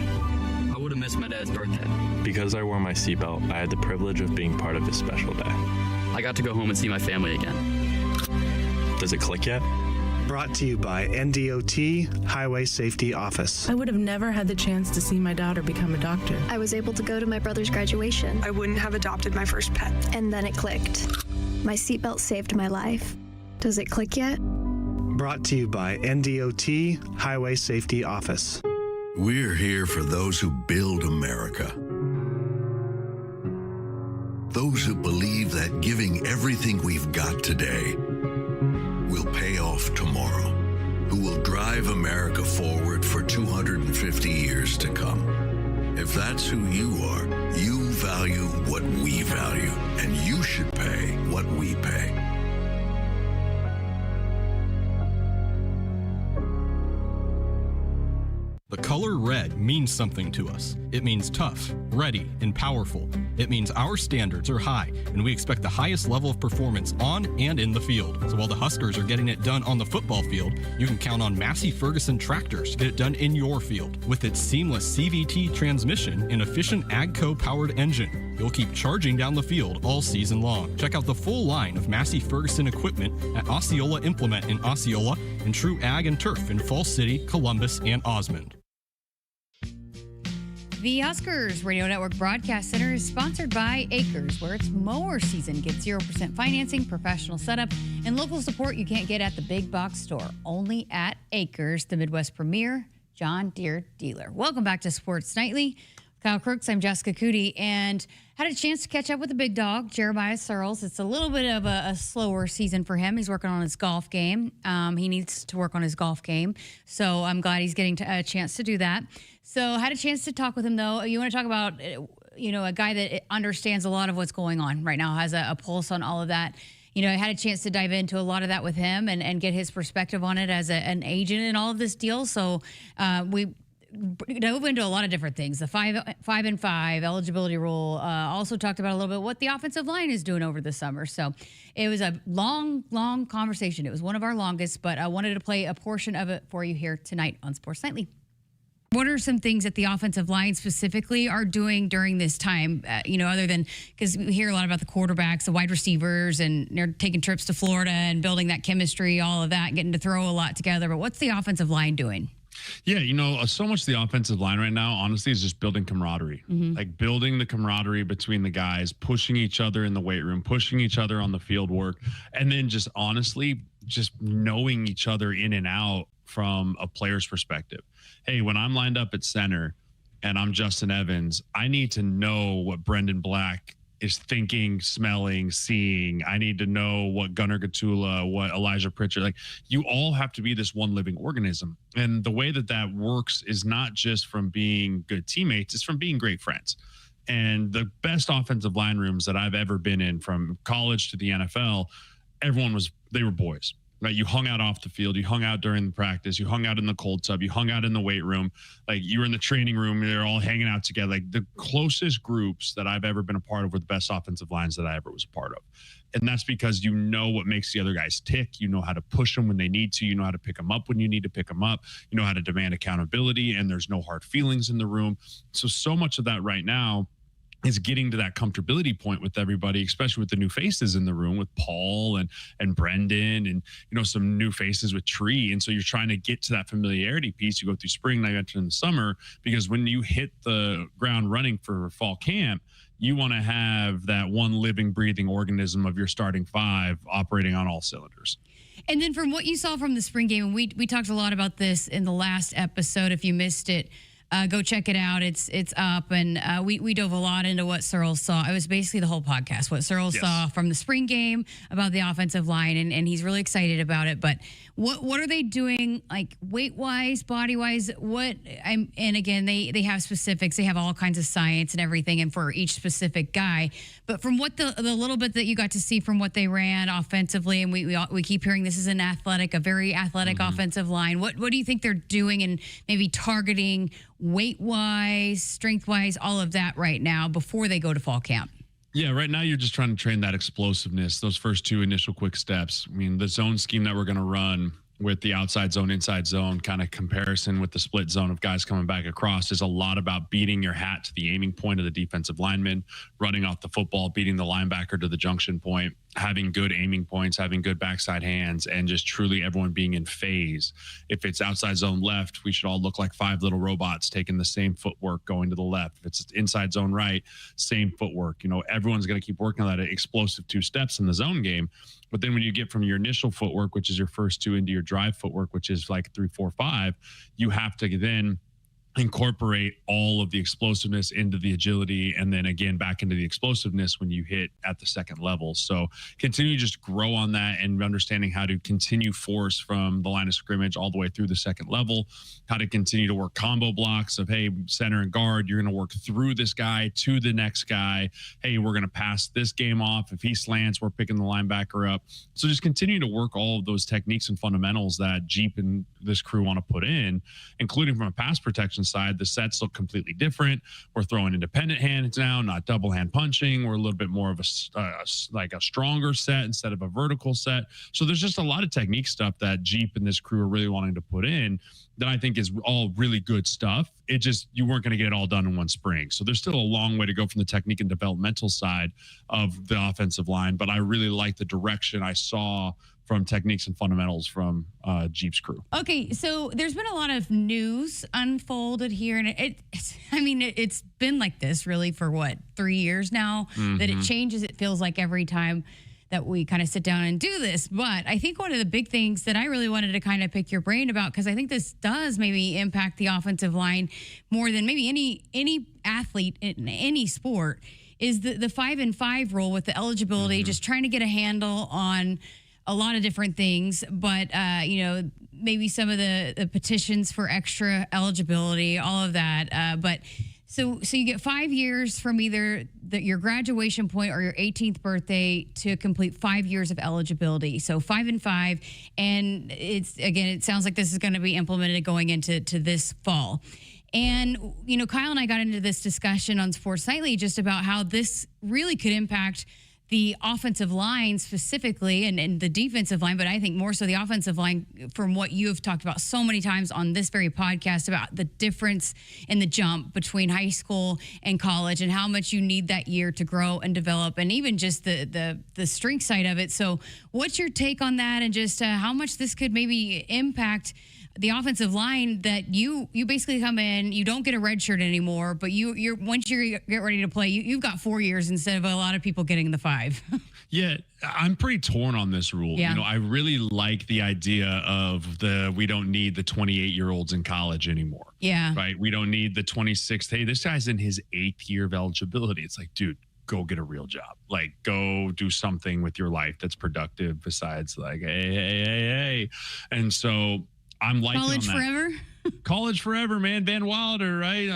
I would have missed my dad's birthday. Because I wore my seatbelt, I had the privilege of being part of his special day. I got to go home and see my family again. Does it click yet? Brought to you by NDOT Highway Safety Office. I would have never had the chance to see my daughter become a doctor. I was able to go to my brother's graduation. I wouldn't have adopted my first pet. And then it clicked. My seatbelt saved my life. Does it click yet? Brought to you by NDOT Highway Safety Office. We're here for those who build America. Those who believe that giving everything we've got today will pay off tomorrow. Who will drive America forward for 250 years to come. If that's who you are, you value what we value, and you should pay what we pay. The color red means something to us. It means tough, ready, and powerful. It means our standards are high, and we expect the highest level of performance on and in the field. So while the Huskers are getting it done on the football field, you can count on Massey Ferguson tractors to get it done in your field. With its seamless CVT transmission and efficient AGCO-powered engine, you'll keep charging down the field all season long. Check out the full line of Massey Ferguson equipment at Osceola Implement in Osceola and True Ag and Turf in Falls City, Columbus, and Osmond. The Akrs Radio Network Broadcast Center is sponsored by Akrs, where it's mower season. Get 0% financing, professional setup, and local support you can't get at the big box store. Only at Akrs, the Midwest premier John Deere dealer. Welcome back to Sports Nightly. Kyle Crooks, I'm Jessica Coody, and had a chance to catch up with the big dog, Jeremiah Sirles. It's a little bit of a slower season for him. He's working on his golf game. He needs to work on his golf game, so I'm glad he's getting a chance to do that. So had a chance to talk with him, though. You want to talk about, a guy that understands a lot of what's going on right now, has a pulse on all of that. I had a chance to dive into a lot of that with him and get his perspective on it as an agent in all of this deal. So we dove into a lot of different things. The 5-and-5 eligibility rule. Also talked about a little bit what the offensive line is doing over the summer. So it was a long conversation. It was one of our longest, but I wanted to play a portion of it for you here tonight on Sports Nightly. What are some things that the offensive line specifically are doing during this time, other than, because we hear a lot about the quarterbacks, the wide receivers, and they're taking trips to Florida and building that chemistry, all of that, getting to throw a lot together. But what's the offensive line doing? Yeah, so much of the offensive line right now, honestly, is just building camaraderie. Like building the camaraderie between the guys, pushing each other in the weight room, pushing each other on the field work, and then just honestly, just knowing each other in and out from a player's perspective. Hey, when I'm lined up at center and I'm Justin Evans, I need to know what Brendan Black is thinking, smelling, seeing. I need to know what Gunnar Gatula, what Elijah Pritchard, like you all have to be this one living organism. And the way that works is not just from being good teammates, it's from being great friends. And the best offensive line rooms that I've ever been in, from college to the NFL, they were boys. Right, you hung out off the field, you hung out during the practice, you hung out in the cold tub, you hung out in the weight room, like you were in the training room, they're all hanging out together. Like the closest groups that I've ever been a part of were the best offensive lines that I ever was a part of. And that's because you know what makes the other guys tick. You know how to push them when they need to. You know how to pick them up when you need to pick them up. You know how to demand accountability, and there's no hard feelings in the room. So much of that right now is getting to that comfortability point with everybody, especially with the new faces in the room with Paul and Brendan and, some new faces with Tree. And so you're trying to get to that familiarity piece. You go through spring, now you enter in the summer, because when you hit the ground running for fall camp, you want to have that one living, breathing organism of your starting five operating on all cylinders. And then from what you saw from the spring game, and we talked a lot about this in the last episode. If you missed it, go check it out. It's up, and we dove a lot into what Sirles saw. It was basically the whole podcast, what Sirles saw from the spring game about the offensive line, and he's really excited about it. But what are they doing, like weight-wise, body-wise? And again, they have specifics. They have all kinds of science and everything, and for each specific guy. But from what the little bit that you got to see from what they ran offensively, and we keep hearing this is a very athletic offensive line. What do you think they're doing and maybe targeting weight-wise, strength-wise, all of that right now before they go to fall camp? Yeah, right now you're just trying to train that explosiveness, those first two initial quick steps. I mean, the zone scheme that we're going to run with the outside zone, inside zone kind of comparison with the split zone of guys coming back across is a lot about beating your hat to the aiming point of the defensive lineman, running off the football, beating the linebacker to the junction point, having good aiming points, having good backside hands, and just truly everyone being in phase. If it's outside zone left, we should all look like five little robots taking the same footwork going to the left. If it's inside zone right, same footwork. Everyone's going to keep working on that explosive two steps in the zone game. But then when you get from your initial footwork, which is your first two, into your drive footwork, which is like 3, 4, 5, you have to then incorporate all of the explosiveness into the agility, and then again back into the explosiveness when you hit at the second level. So continue to just grow on that and understanding how to continue force from the line of scrimmage all the way through the second level, how to continue to work combo blocks of, hey, center and guard, you're going to work through this guy to the next guy. Hey, we're going to pass this game off. If he slants, we're picking the linebacker up. So just continue to work all of those techniques and fundamentals that Jeep and this crew want to put in, including from a pass protection side. The sets look completely different. We're throwing independent hands now, not double hand punching. We're a little bit more of a stronger set instead of a vertical set. So there's just a lot of technique stuff that Jeep and this crew are really wanting to put in that I think is all really good stuff. It just, you weren't going to get it all done in one spring. So there's still a long way to go from the technique and developmental side of the offensive line. But I really like the direction I saw from techniques and fundamentals from Jeep's crew. Okay, so there's been a lot of news unfolded here, and it's been like this really for 3 years now, that it changes. It feels like every time that we kind of sit down and do this. But I think one of the big things that I really wanted to kind of pick your brain about, because I think this does maybe impact the offensive line more than maybe any athlete in any sport, is the 5-and-5 rule with the eligibility, just trying to get a handle on a lot of different things, but maybe some of the petitions for extra eligibility, all of that. But so you get 5 years from either your graduation point or your 18th birthday to complete 5 years of eligibility. So 5-and-5, and it sounds like this is going to be implemented going into this fall. And, Kyle and I got into this discussion on Sports Nightly just about how this really could impact the offensive line specifically and the defensive line, but I think more so the offensive line, from what you have talked about so many times on this very podcast about the difference in the jump between high school and college and how much you need that year to grow and develop, and even just the strength side of it. So what's your take on that, and just how much this could maybe impact the offensive line, that you basically come in, you don't get a red shirt anymore, but you're once you get ready to play, you've got 4 years instead of a lot of people getting the 5. Yeah, I'm pretty torn on this rule. Yeah. I really like the idea of we don't need the 28-year-olds in college anymore. Yeah. Right? We don't need the 26th. Hey, this guy's in his 8th year of eligibility. It's like, dude, go get a real job. Like, go do something with your life that's productive besides like, hey. And so I'm liking college on that. Forever. College forever, man. Van Wilder, right?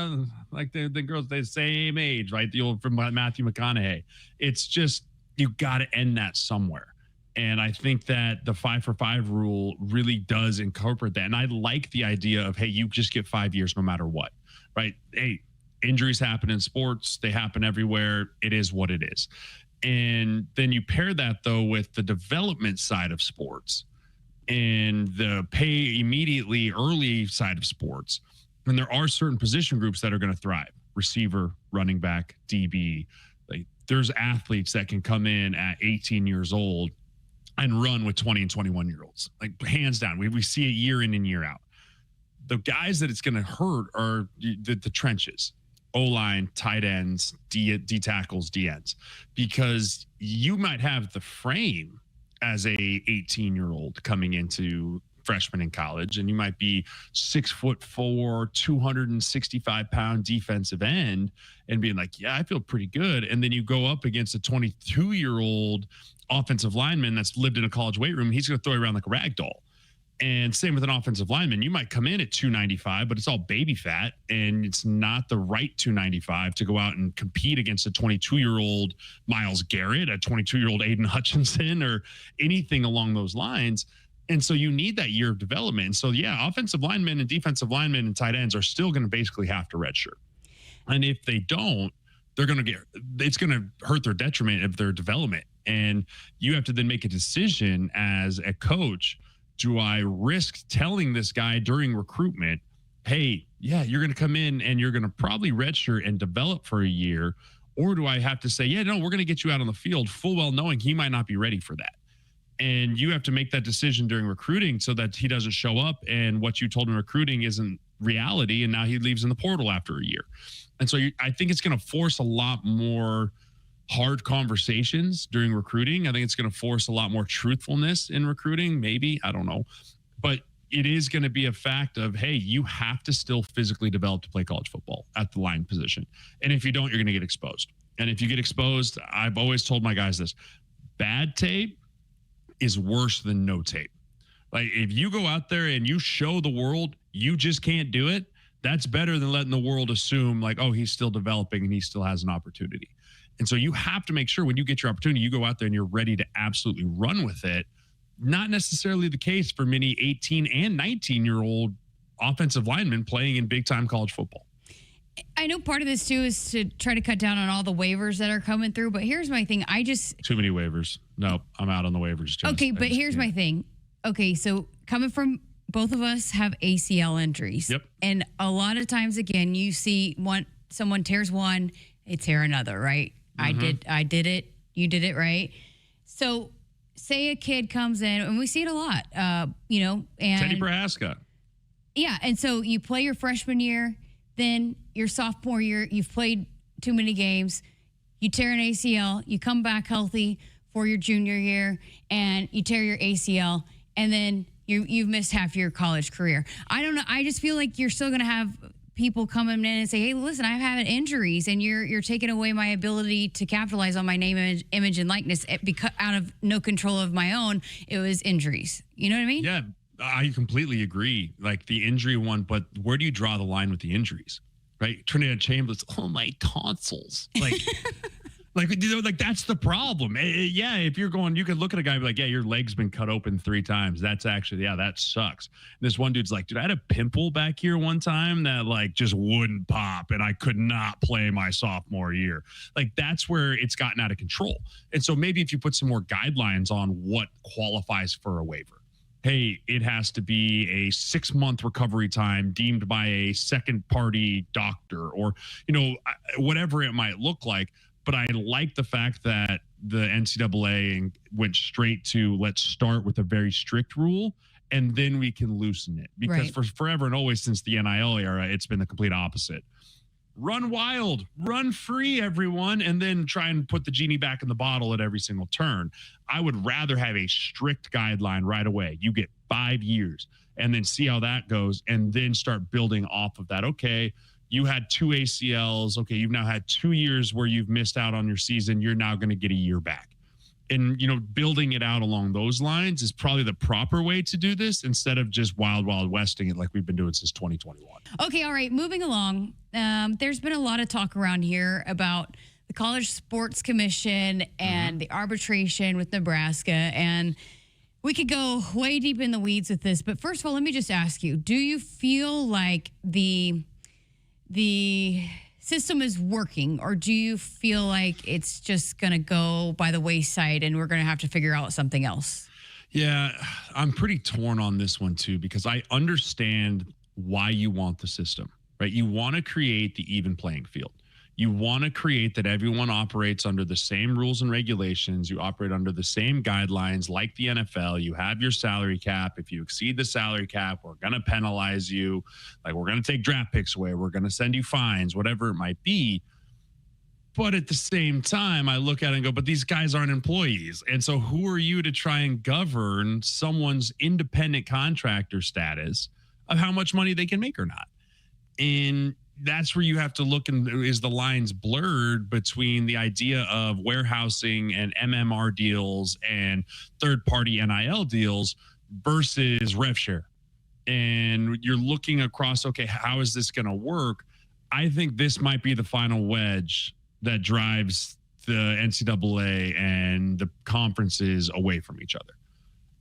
Like the girls, the same age, right? The old from Matthew McConaughey. It's just, you got to end that somewhere. And I think that the 5-for-5 rule really does incorporate that. And I like the idea of, hey, you just get 5 years no matter what, right? Hey, injuries happen in sports. They happen everywhere. It is what it is. And then you pair that, though, with the development side of sports and the pay immediately early side of sports. And there are certain position groups that are going to thrive. receiver, running back, DB. Like there's athletes that can come in at 18 years old and run with 20 and 21-year-olds. Like hands down, we see it year in and year out. The guys that it's going to hurt are the trenches. O-line, tight ends, D tackles, D ends, because you might have the frame as a 18-year-old coming into freshman in college, and you might be 6'4", 265-pound defensive end and being like, yeah, I feel pretty good. And then you go up against a 22-year-old offensive lineman that's lived in a college weight room, and he's going to throw you around like a rag doll. And same with an offensive lineman. You might come in at 295, but it's all baby fat, and it's not the right 295 to go out and compete against a 22-year-old Myles Garrett, a 22-year-old Aiden Hutchinson, or anything along those lines. And so you need that year of development. And so, yeah, offensive linemen and defensive linemen and tight ends are still going to basically have to redshirt. And if they don't, it's going to hurt their detriment of their development. And you have to then make a decision as a coach. Do I risk telling this guy during recruitment, hey, yeah, you're going to come in and you're going to probably redshirt and develop for a year? Or do I have to say, yeah, no, we're going to get you out on the field full well knowing he might not be ready for that? And you have to make that decision during recruiting so that he doesn't show up and what you told him recruiting isn't reality, and now he leaves in the portal after a year. And so I think it's going to force a lot more hard conversations during recruiting. I think it's going to force a lot more truthfulness in recruiting, maybe, I don't know. But it is going to be a fact of, hey, you have to still physically develop to play college football at the line position. And if you don't, you're going to get exposed. And if you get exposed, I've always told my guys this, bad tape is worse than no tape. Like if you go out there and you show the world you just can't do it, that's better than letting the world assume like, oh, he's still developing and he still has an opportunity. And so you have to make sure when you get your opportunity, you go out there and you're ready to absolutely run with it. Not necessarily the case for many 18 and 19-year-old offensive linemen playing in big-time college football. I know part of this, too, is to try to cut down on all the waivers that are coming through. But here's my thing. Too many waivers. No, I'm out on the waivers, Jess. Okay, but here's my thing. Okay, so coming from both of us have ACL injuries. Yep. And a lot of times, again, you see someone tears one, they tear another, right? Mm-hmm. I did it. You did it, right? So say a kid comes in, and we see it a lot, and Teddy Prohaska. Yeah, and so you play your freshman year, then your sophomore year, you've played too many games, you tear an ACL, you come back healthy for your junior year, and you tear your ACL, and then you've missed half your college career. I don't know. I just feel like you're still going to have people coming in and say, hey, listen, I've had injuries, and you're taking away my ability to capitalize on my name, image, and likeness because out of no control of my own. It was injuries. You know what I mean? Yeah, I completely agree. Like the injury one, but where do you draw the line with the injuries? Right? Trinidad Chambers, oh, my tonsils. Like, like that's the problem. Yeah, if you're going, you could look at a guy and be like, yeah, your leg's been cut open 3 times. That's actually, yeah, that sucks. And this one dude's like, dude, I had a pimple back here one time that like just wouldn't pop, and I could not play my sophomore year. Like that's where it's gotten out of control. And so maybe if you put some more guidelines on what qualifies for a waiver. Hey, it has to be a 6-month recovery time deemed by a second party doctor, or, whatever it might look like. But I like the fact that the NCAA went straight to let's start with a very strict rule, and then we can loosen it. Because for forever and always since the NIL era, it's been the complete opposite. Run wild, run free, everyone, and then try and put the genie back in the bottle at every single turn. I would rather have a strict guideline right away. You get 5 years, and then see how that goes, and then start building off of that. Okay, you had 2 ACLs. Okay, you've now had 2 years where you've missed out on your season. You're now going to get a year back. And, building it out along those lines is probably the proper way to do this instead of just wild westing it like we've been doing since 2021. Okay, all right, moving along. There's been a lot of talk around here about the College Sports Commission and the arbitration with Nebraska. And we could go way deep in the weeds with this. But first of all, let me just ask you, do you feel like the system is working, or do you feel like it's just going to go by the wayside and we're going to have to figure out something else? Yeah, I'm pretty torn on this one too, because I understand why you want the system, right? You want to create the even playing field. You want to create that everyone operates under the same rules and regulations. You operate under the same guidelines like the NFL. You have your salary cap. If you exceed the salary cap, we're going to penalize you. Like, we're going to take draft picks away. We're going to send you fines, whatever it might be. But at the same time, I look at it and go, but these guys aren't employees. And so who are you to try and govern someone's independent contractor status of how much money they can make or not? And that's where you have to look, and is the lines blurred between the idea of warehousing and MMR deals and third-party NIL deals versus rev share. And you're looking across, okay, how is this going to work? I think this might be the final wedge that drives the NCAA and the conferences away from each other.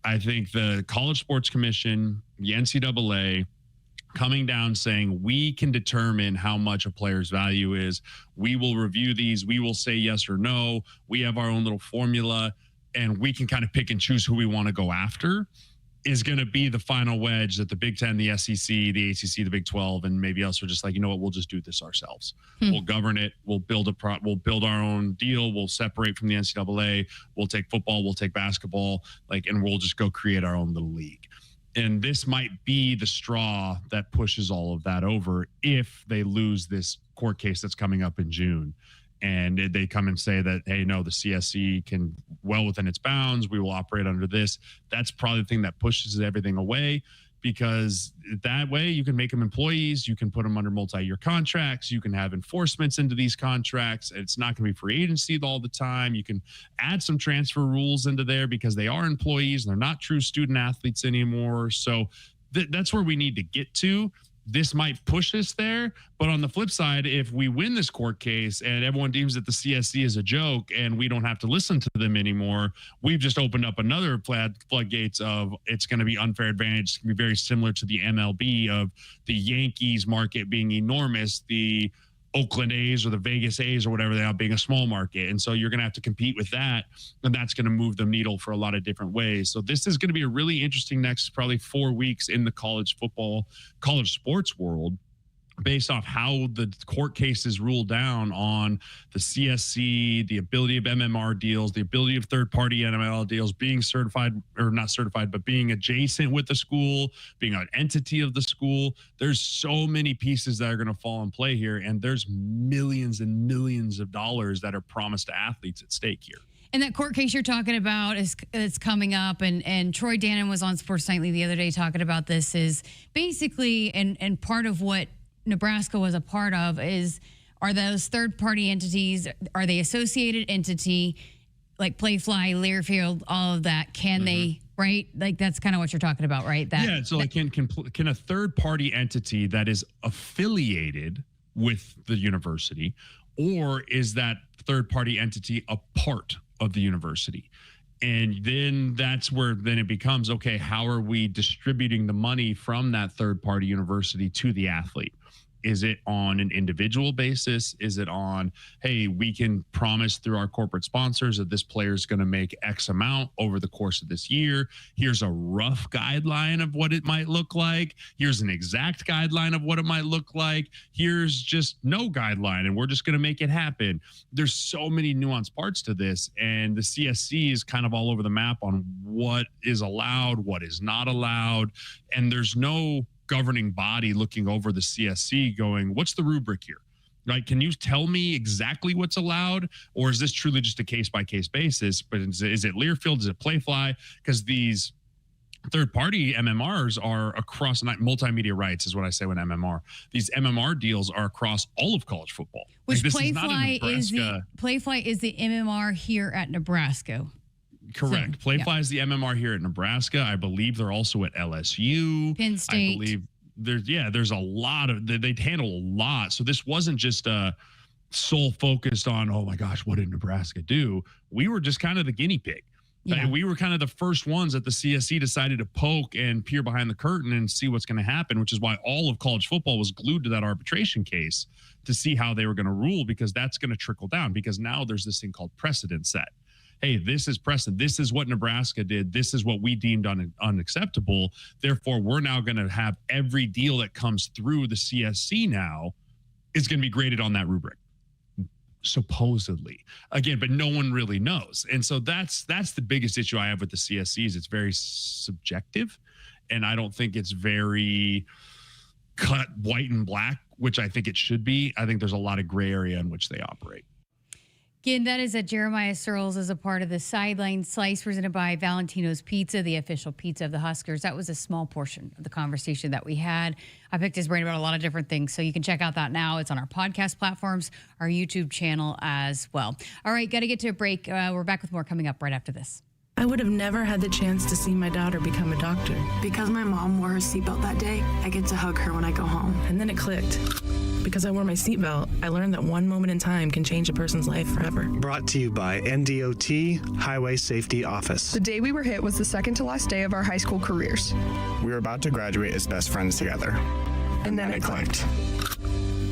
I think the College Sports Commission, the NCAA, coming down saying, we can determine how much a player's value is. We will review these. We will say yes or no. We have our own little formula, and we can kind of pick and choose who we want to go after, is going to be the final wedge that the Big Ten, the SEC, the ACC, the Big 12, and maybe else are just like, you know what, we'll just do this ourselves. We'll govern it. We'll build our own deal. We'll separate from the NCAA. We'll take football. We'll take basketball, and we'll just go create our own little league. And this might be the straw that pushes all of that over if they lose this court case that's coming up in June. And they come and say that, hey, no, the CSE can, well within its bounds, we will operate under this. That's probably the thing that pushes everything away, because that way you can make them employees. You can put them under multi-year contracts. You can have enforcements into these contracts. It's not going to be free agency all the time. You can add some transfer rules into there because they are employees and they're not true student athletes anymore. So that's where we need to get to. This might push us there, but on the flip side, if we win this court case and everyone deems that the CSC is a joke and we don't have to listen to them anymore, we've just opened up another floodgates of, it's going to be unfair advantage. It's going to be very similar to the MLB of the Yankees market being enormous, the Oakland A's or the Vegas A's or whatever they are being a small market. And so you're going to have to compete with that, and that's going to move the needle for a lot of different ways. So this is going to be a really interesting next probably 4 weeks in the college sports world, based off how the court cases rule down on the CSC, the ability of MMR deals, the ability of third-party NIL deals, being certified or not certified, but being adjacent with the school, being an entity of the school. There's so many pieces that are going to fall in play here, and there's millions and millions of dollars that are promised to athletes at stake here. And that court case you're talking about is coming up, and Troy Dannon was on Sports Nightly the other day talking about this. Is basically, and part of what Nebraska was a part of are those third-party entities, are they associated entity, like Playfly, Learfield, all of that? Can they, right? Like, that's kind of what you're talking about, right? Can a third-party entity that is affiliated with the university, or is that third-party entity a part of the university? And then that's where then it becomes, okay, how are we distributing the money from that third-party university to the athlete? Is it on an individual basis? Is it on, hey, we can promise through our corporate sponsors that this player is going to make X amount over the course of this year? Here's a rough guideline of what it might look like. Here's an exact guideline of what it might look like. Here's just no guideline, and we're just going to make it happen. There's so many nuanced parts to this, and the CSC is kind of all over the map on what is allowed, what is not allowed, and there's no governing body looking over the CSC going, what's the rubric here? Right? Can you tell me exactly what's allowed? Or is this truly just a case-by-case basis? But is it Learfield? Is it Playfly? Because these third-party MMRs are across multimedia rights is what I say when MMR. These MMR deals are across all of college football. Which Playfly is the MMR here at Nebraska. Correct. Playfly is the MMR here at Nebraska. I believe they're also at LSU. Penn State. I believe there's a lot of, they handle a lot. So this wasn't just a sole focused on, oh my gosh, what did Nebraska do? We were just kind of the guinea pig. Yeah. We were kind of the first ones that the CSC decided to poke and peer behind the curtain and see what's going to happen, which is why all of college football was glued to that arbitration case to see how they were going to rule, because that's going to trickle down, because now there's this thing called precedent set. hey, this is precedent. This is what Nebraska did. This is what we deemed unacceptable. Therefore, we're now going to have every deal that comes through the CSC now is going to be graded on that rubric. Supposedly, again, but no one really knows. And so that's the biggest issue I have with the CSCs. It's very subjective, and I don't think it's very cut white and black, which I think it should be. I think there's a lot of gray area in which they operate. Again, that is at Jeremiah Sirles as a part of the Sideline Slice presented by Valentino's Pizza, the official pizza of the Huskers. That was a small portion of the conversation that we had. I picked his brain about a lot of different things, so you can check out that now. It's on our podcast platforms, our YouTube channel as well. All right, got to get to a break. We're back with more coming up right after this. I would have never had the chance to see my daughter become a doctor. Because my mom wore her seatbelt that day, I get to hug her when I go home. And then it clicked. Because I wore my seatbelt, I learned that one moment in time can change a person's life forever. Brought to you by NDOT Highway Safety Office. The day we were hit was the second to last day of our high school careers. We were about to graduate as best friends together. And then it clicked.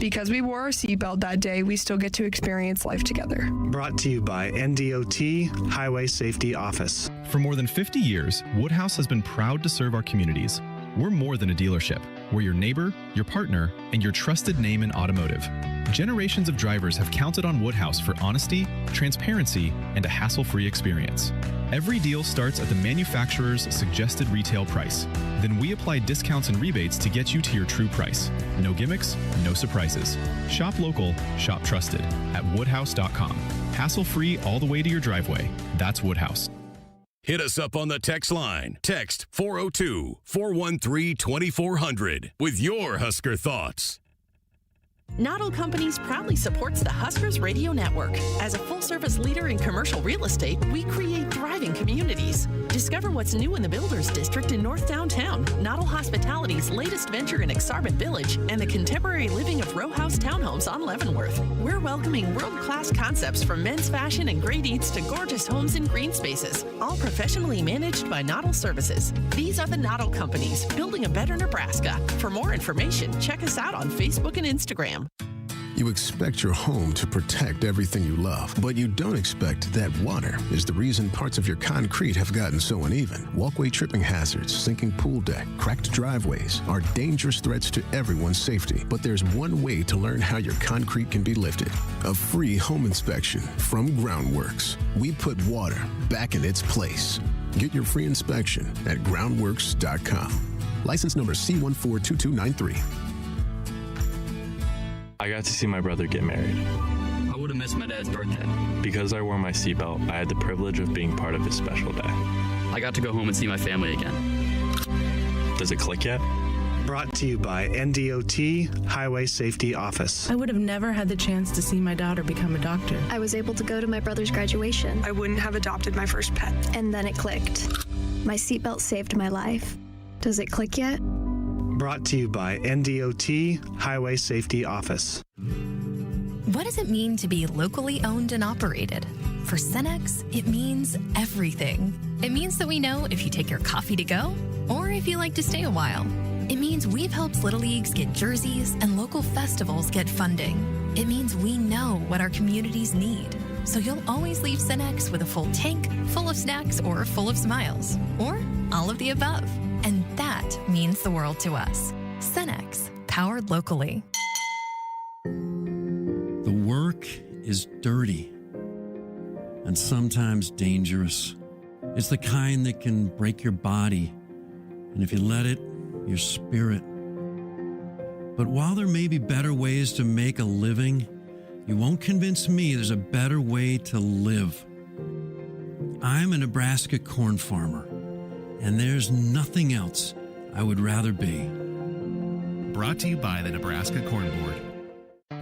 Because we wore our seatbelt that day, we still get to experience life together. Brought to you by NDOT Highway Safety Office. For more than 50 years, Woodhouse has been proud to serve our communities. We're more than a dealership. We're your neighbor, your partner, and your trusted name in automotive. Generations of drivers have counted on Woodhouse for honesty, transparency, and a hassle-free experience. Every deal starts at the manufacturer's suggested retail price. Then we apply discounts and rebates to get you to your true price. No gimmicks, no surprises. Shop local, shop trusted at woodhouse.com. Hassle-free all the way to your driveway. That's Woodhouse. Hit us up on the text line. Text 402-413-2400 with your Husker thoughts. Noddle Companies proudly supports the Huskers Radio Network. As a full-service leader in commercial real estate, we create thriving communities. Discover what's new in the Builders District in North Downtown, Noddle Hospitality's latest venture in Aksarben Village, and the contemporary living of row house townhomes on Leavenworth. We're welcoming world-class concepts from men's fashion and great eats to gorgeous homes and green spaces, all professionally managed by Noddle Services. These are the Noddle Companies, building a better Nebraska. For more information, check us out on Facebook and Instagram. You expect your home to protect everything you love, but you don't expect that water is the reason parts of your concrete have gotten so uneven. Walkway tripping hazards, sinking pool deck, cracked driveways are dangerous threats to everyone's safety. But there's one way to learn how your concrete can be lifted. A free home inspection from Groundworks. We put water back in its place. Get your free inspection at groundworks.com. License number C142293. I got to see my brother get married. I would have missed my dad's birthday. Because I wore my seatbelt, I had the privilege of being part of his special day. I got to go home and see my family again. Does it click yet? Brought to you by NDOT Highway Safety Office. I would have never had the chance to see my daughter become a doctor. I was able to go to my brother's graduation. I wouldn't have adopted my first pet. And then it clicked. My seatbelt saved my life. Does it click yet? Brought to you by NDOT Highway Safety Office. What does it mean to be locally owned and operated? For Cenex, it means everything. It means that we know if you take your coffee to go or if you like to stay a while. It means we've helped Little Leagues get jerseys and local festivals get funding. It means we know what our communities need. So you'll always leave Cenex with a full tank, full of snacks, or full of smiles, or all of the above. And that means the world to us. Cenex, powered locally. The work is dirty and sometimes dangerous. It's the kind that can break your body, and if you let it, your spirit. But while there may be better ways to make a living, you won't convince me there's a better way to live. I'm a Nebraska corn farmer, and there's nothing else I would rather be. Brought to you by the Nebraska Corn Board.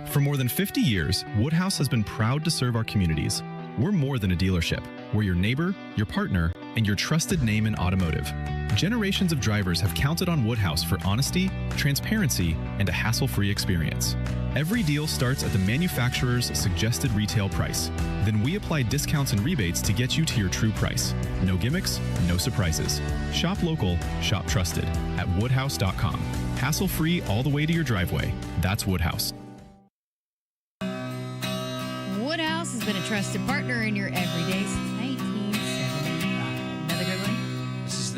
For more than 50 years, Woodhouse has been proud to serve our communities. We're more than a dealership. We're your neighbor, your partner, and your trusted name in automotive. Generations of drivers have counted on Woodhouse for honesty, transparency, and a hassle-free experience. Every deal starts at the manufacturer's suggested retail price. Then we apply discounts and rebates to get you to your true price. No gimmicks, no surprises. Shop local, shop trusted at woodhouse.com. Hassle-free all the way to your driveway. That's Woodhouse. Woodhouse has been a trusted partner in your everyday since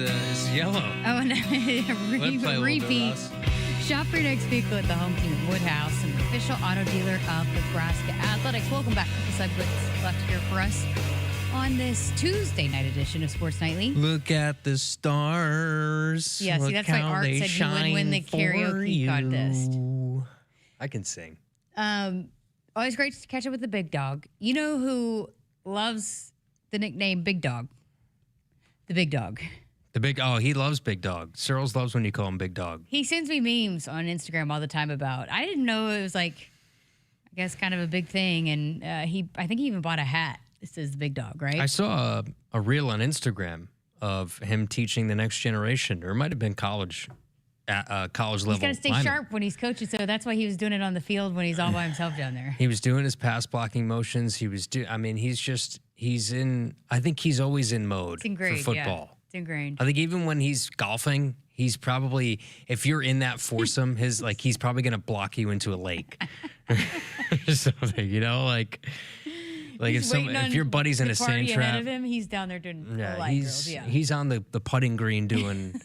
is yellow. Oh, and Would play a little bit repeat. less. Shop for your next vehicle at the home team at Woodhouse, an official auto dealer of Nebraska Athletics. Welcome back. A couple segments left here for us on this Tuesday night edition of Sports Nightly. Look at the stars. Yeah, see, Look that's why how Art they said you would win the shine for karaoke contest. you. I can sing. Always great to catch up with the big dog. You know who loves the nickname Big Dog? The Big Dog. He loves Big Dog. Sirles loves when you call him Big Dog. He sends me memes on Instagram all the time about. I didn't know it was like, I guess, kind of a big thing. And I think he even bought a hat that says the Big Dog, right? I saw a reel on Instagram of him teaching the next generation, or it might have been college level. He's got to stay sharp when he's coaching, so that's why he was doing it on the field when he's all by himself down there. He was doing his pass blocking motions. He's in. I think he's always in mode for football. Yeah. It's ingrained. I think even when he's golfing, he's probably, if you're in that foursome, he's probably going to block you into a lake or something, if your buddy's in a sand trap. Ahead of him, he's down there doing he's on the putting green doing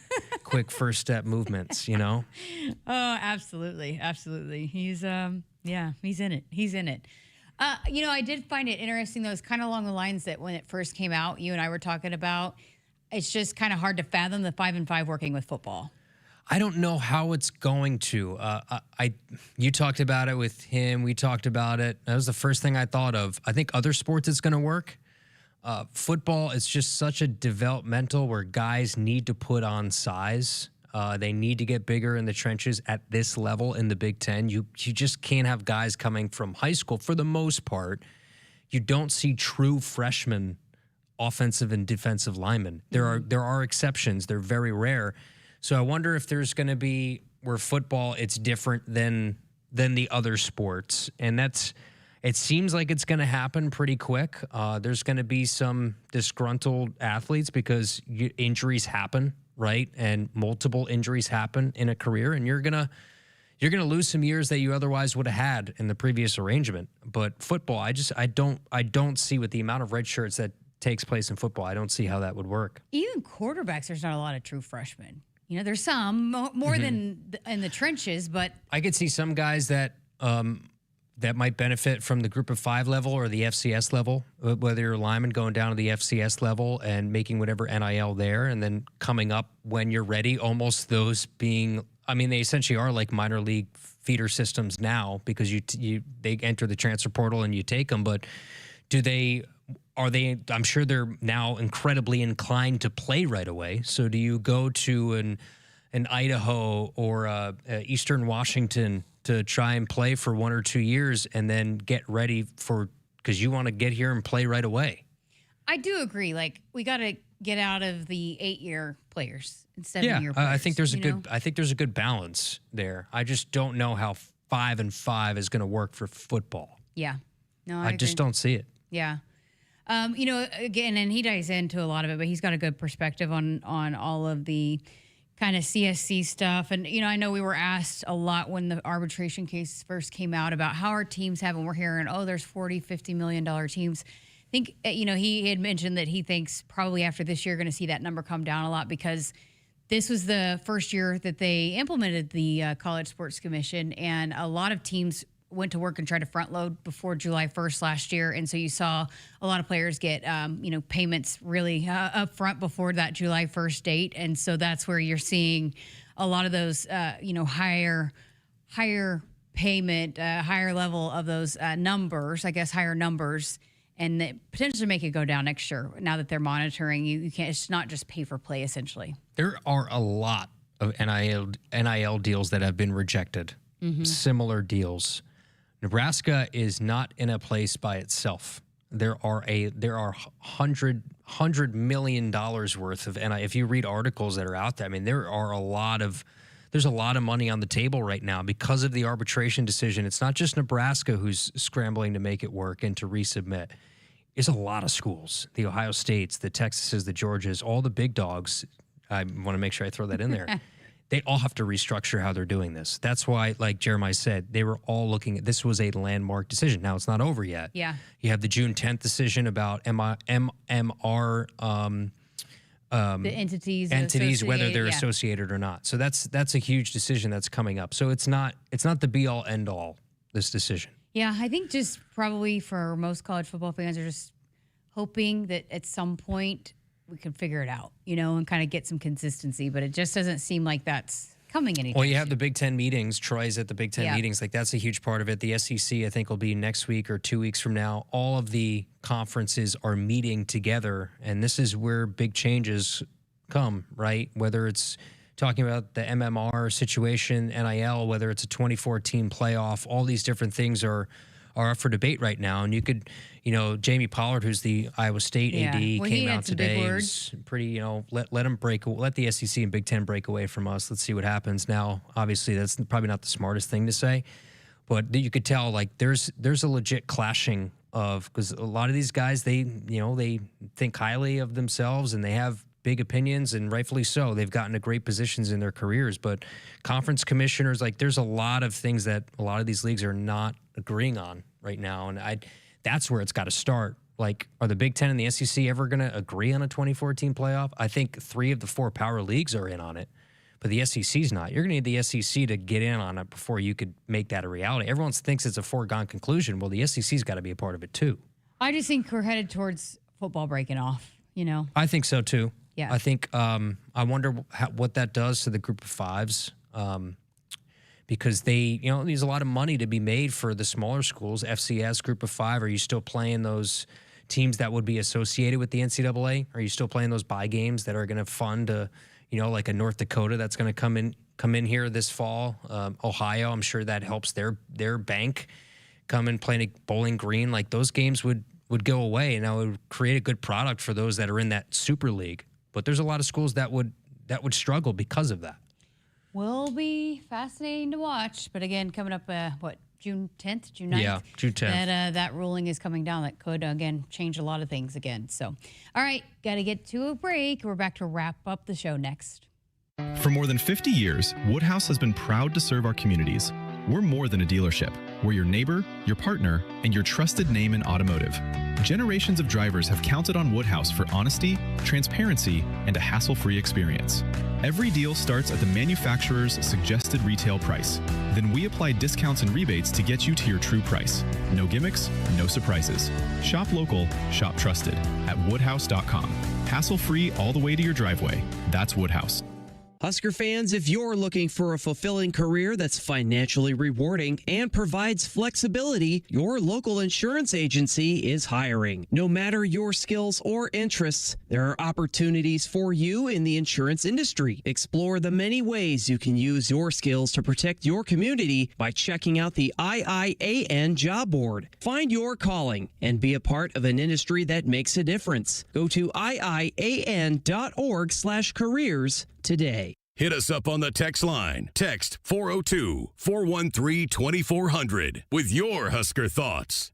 quick first step movements, Oh, absolutely. Absolutely. He's in it. He's in it. I did find it interesting, though. It's kind of along the lines that when it first came out, you and I were talking about, it's just kind of hard to fathom the 5-5 working with football. I don't know how it's going to. You talked about it with him. We talked about it. That was the first thing I thought of. I think other sports it's going to work. Football is just such a developmental where guys need to put on size. They need to get bigger in the trenches at this level in the Big Ten. You just can't have guys coming from high school for the most part. You don't see true freshmen offensive and defensive linemen. There are exceptions. They're very rare. So I wonder if there's going to be where football it's different than the other sports, and it seems like it's going to happen pretty quick. There's going to be some disgruntled athletes because injuries happen, right? And multiple injuries happen in a career, and you're gonna lose some years that you otherwise would have had in the previous arrangement. But football, I don't see with the amount of red shirts that takes place in football, I don't see how that would work. Even quarterbacks, there's not a lot of true freshmen. There's some more than in the trenches, but I could see some guys that might benefit from the Group of 5 level or the FCS level, whether you're a lineman going down to the FCS level and making whatever NIL there, and then coming up when you're ready. Almost those being, they essentially are like minor league feeder systems now because they enter the transfer portal and you take them. But are they? I'm sure they're now incredibly inclined to play right away. So do you go to an Idaho or Eastern Washington to try and play for 1 or 2 years and then get ready because you want to get here and play right away? I do agree. Like, we got to get out of the 8-year players and 7-year players. I think there's a good balance there. I just don't know how 5-5 is going to work for football. Yeah. No, I just don't see it. Yeah. Again, and he dives into a lot of it, but he's got a good perspective on all of the kind of CSC stuff. And, I know we were asked a lot when the arbitration case first came out about how our teams have, and we're hearing, there's $40, $50 million teams. I think, he had mentioned that he thinks probably after this year, going to see that number come down a lot because this was the first year that they implemented the College Sports Commission, and a lot of teams went to work and tried to front load before July 1st last year. And so you saw a lot of players get, payments really up front before that July 1st date. And so that's where you're seeing a lot of those, higher payment, higher level of those numbers, I guess higher numbers, and that potentially make it go down next year. Now that they're monitoring, you can't, it's not just pay for play essentially. There are a lot of NIL deals that have been rejected, similar deals. Nebraska is not in a place by itself. There are $100 million worth of, and if you read articles that are out there, there's a lot of money on the table right now because of the arbitration decision. It's not just Nebraska who's scrambling to make it work and to resubmit. It's a lot of schools, the Ohio States, the Texases, the Georgias, all the big dogs. I want to make sure I throw that in there. They all have to restructure how they're doing this. That's why, like Jeremiah said, they were all looking at this was a landmark decision. Now it's not over yet. Yeah. You have the June 10th decision about MMR entities, whether they're yeah. associated or not. So that's a huge decision that's coming up. So it's not the be all end all, this decision. Yeah, I think just probably for most college football fans are just hoping that at some point we can figure it out, and kind of get some consistency. But it just doesn't seem like that's coming anytime. Well, you have the Big Ten meetings. Troy's at the Big Ten Yeah. meetings. Like, that's a huge part of it. The SEC, I think, will be next week or 2 weeks from now. All of the conferences are meeting together, and this is where big changes come, right? Whether it's talking about the MMR situation, NIL, whether it's a 24-team playoff, all these different things are up for debate right now. And you could, Jamie Pollard, who's the Iowa State AD, came out today. It was pretty, let him let the SEC and Big Ten break away from us. Let's see what happens. Now, obviously, that's probably not the smartest thing to say, but you could tell like there's a legit clashing of, because a lot of these guys, they think highly of themselves and they have big opinions, and rightfully so. They've gotten to great positions in their careers, but conference commissioners, like, there's a lot of things that a lot of these leagues are not agreeing on right now, and that's where it's got to start. Like, are the Big Ten and the SEC ever going to agree on a 24-team playoff? I think 3 of the 4 power leagues are in on it, but the SEC's not. You're going to need the SEC to get in on it before you could make that a reality. Everyone thinks it's a foregone conclusion. Well, the SEC's got to be a part of it too. I just think we're headed towards football breaking off, I think so too. Yeah. I think I wonder what that does to the group of fives, because there's a lot of money to be made for the smaller schools. FCS, group of 5, are you still playing those teams that would be associated with the NCAA? Are you still playing those bye games that are going to fund, like a North Dakota that's going to come in here this fall? Ohio, I'm sure that helps their bank come and play Bowling Green. Like, those games would go away, and that would create a good product for those that are in that super league. But there's a lot of schools that would struggle because of that. Will be fascinating to watch. But again, coming up, June 10th, June 9th? Yeah, June 10th. That ruling is coming down. That could, again, change a lot of things again. So, all right, got to get to a break. We're back to wrap up the show next. For more than 50 years, Woodhouse has been proud to serve our communities. We're more than a dealership. We're your neighbor, your partner, and your trusted name in automotive. Generations of drivers have counted on Woodhouse for honesty, transparency, and a hassle-free experience. Every deal starts at the manufacturer's suggested retail price. Then we apply discounts and rebates to get you to your true price. No gimmicks, no surprises. Shop local, shop trusted at woodhouse.com. Hassle-free all the way to your driveway. That's Woodhouse. Husker fans, if you're looking for a fulfilling career that's financially rewarding and provides flexibility, your local insurance agency is hiring. No matter your skills or interests, there are opportunities for you in the insurance industry. Explore the many ways you can use your skills to protect your community by checking out the IIAN job board. Find your calling and be a part of an industry that makes a difference. Go to iian.org/careers today. Hit us up on the text line. Text 402-413-2400 with your Husker thoughts.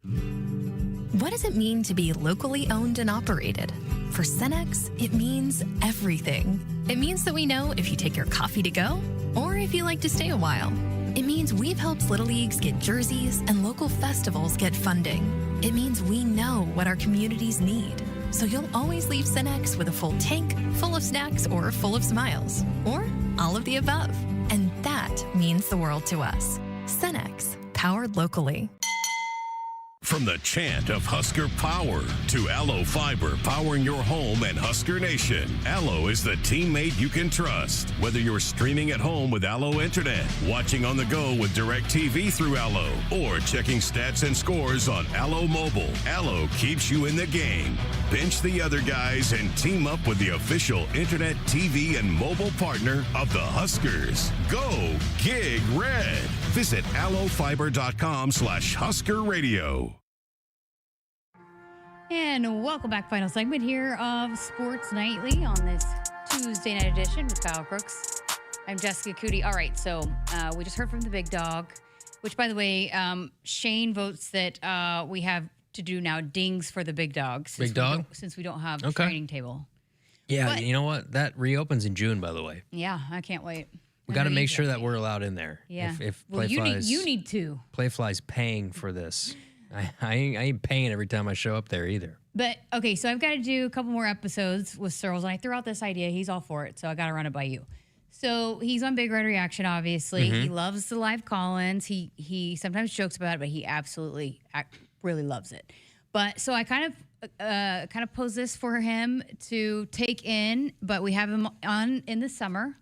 What does it mean to be locally owned and operated? For Cenex, it means everything. It means that we know if you take your coffee to go or if you like to stay a while. It means we've helped Little Leagues get jerseys and local festivals get funding. It means we know what our communities need. So you'll always leave Cenex with a full tank, full of snacks, or full of smiles, or all of the above. And that means the world to us. Cenex, powered locally. From the chant of Husker power to Allo Fiber powering your home and Husker Nation, Allo is the teammate you can trust. Whether you're streaming at home with Allo Internet, watching on the go with DirecTV through Allo, or checking stats and scores on Allo Mobile, Allo keeps you in the game. Bench the other guys and team up with the official Internet, TV, and mobile partner of the Huskers. Go Gig Red. Visit allofiber.com/Husker Radio. And welcome back. Final segment here of Sports Nightly on this Tuesday night edition with Kyle Crooks. I'm Jessica Coody. All right, so we just heard from the big dog, which, by the way, Shane votes that we have to do now dings for the big dog. Since we don't have a training table. Yeah, but, you know what? That reopens in June, by the way. Yeah, I can't wait. We got to make sure that we're allowed in there. Yeah. If well, you need to. Playfly's paying for this. I ain't paying every time I show up there either. But, okay, so I've got to do a couple more episodes with Sirles, and I threw out this idea. He's all for it, so I got to run it by you. So he's on Big Red Reaction, obviously. He loves the live call-ins. He sometimes jokes about it, but he absolutely really loves it. But so I kind of posed this for him to take in, but we have him on in the summer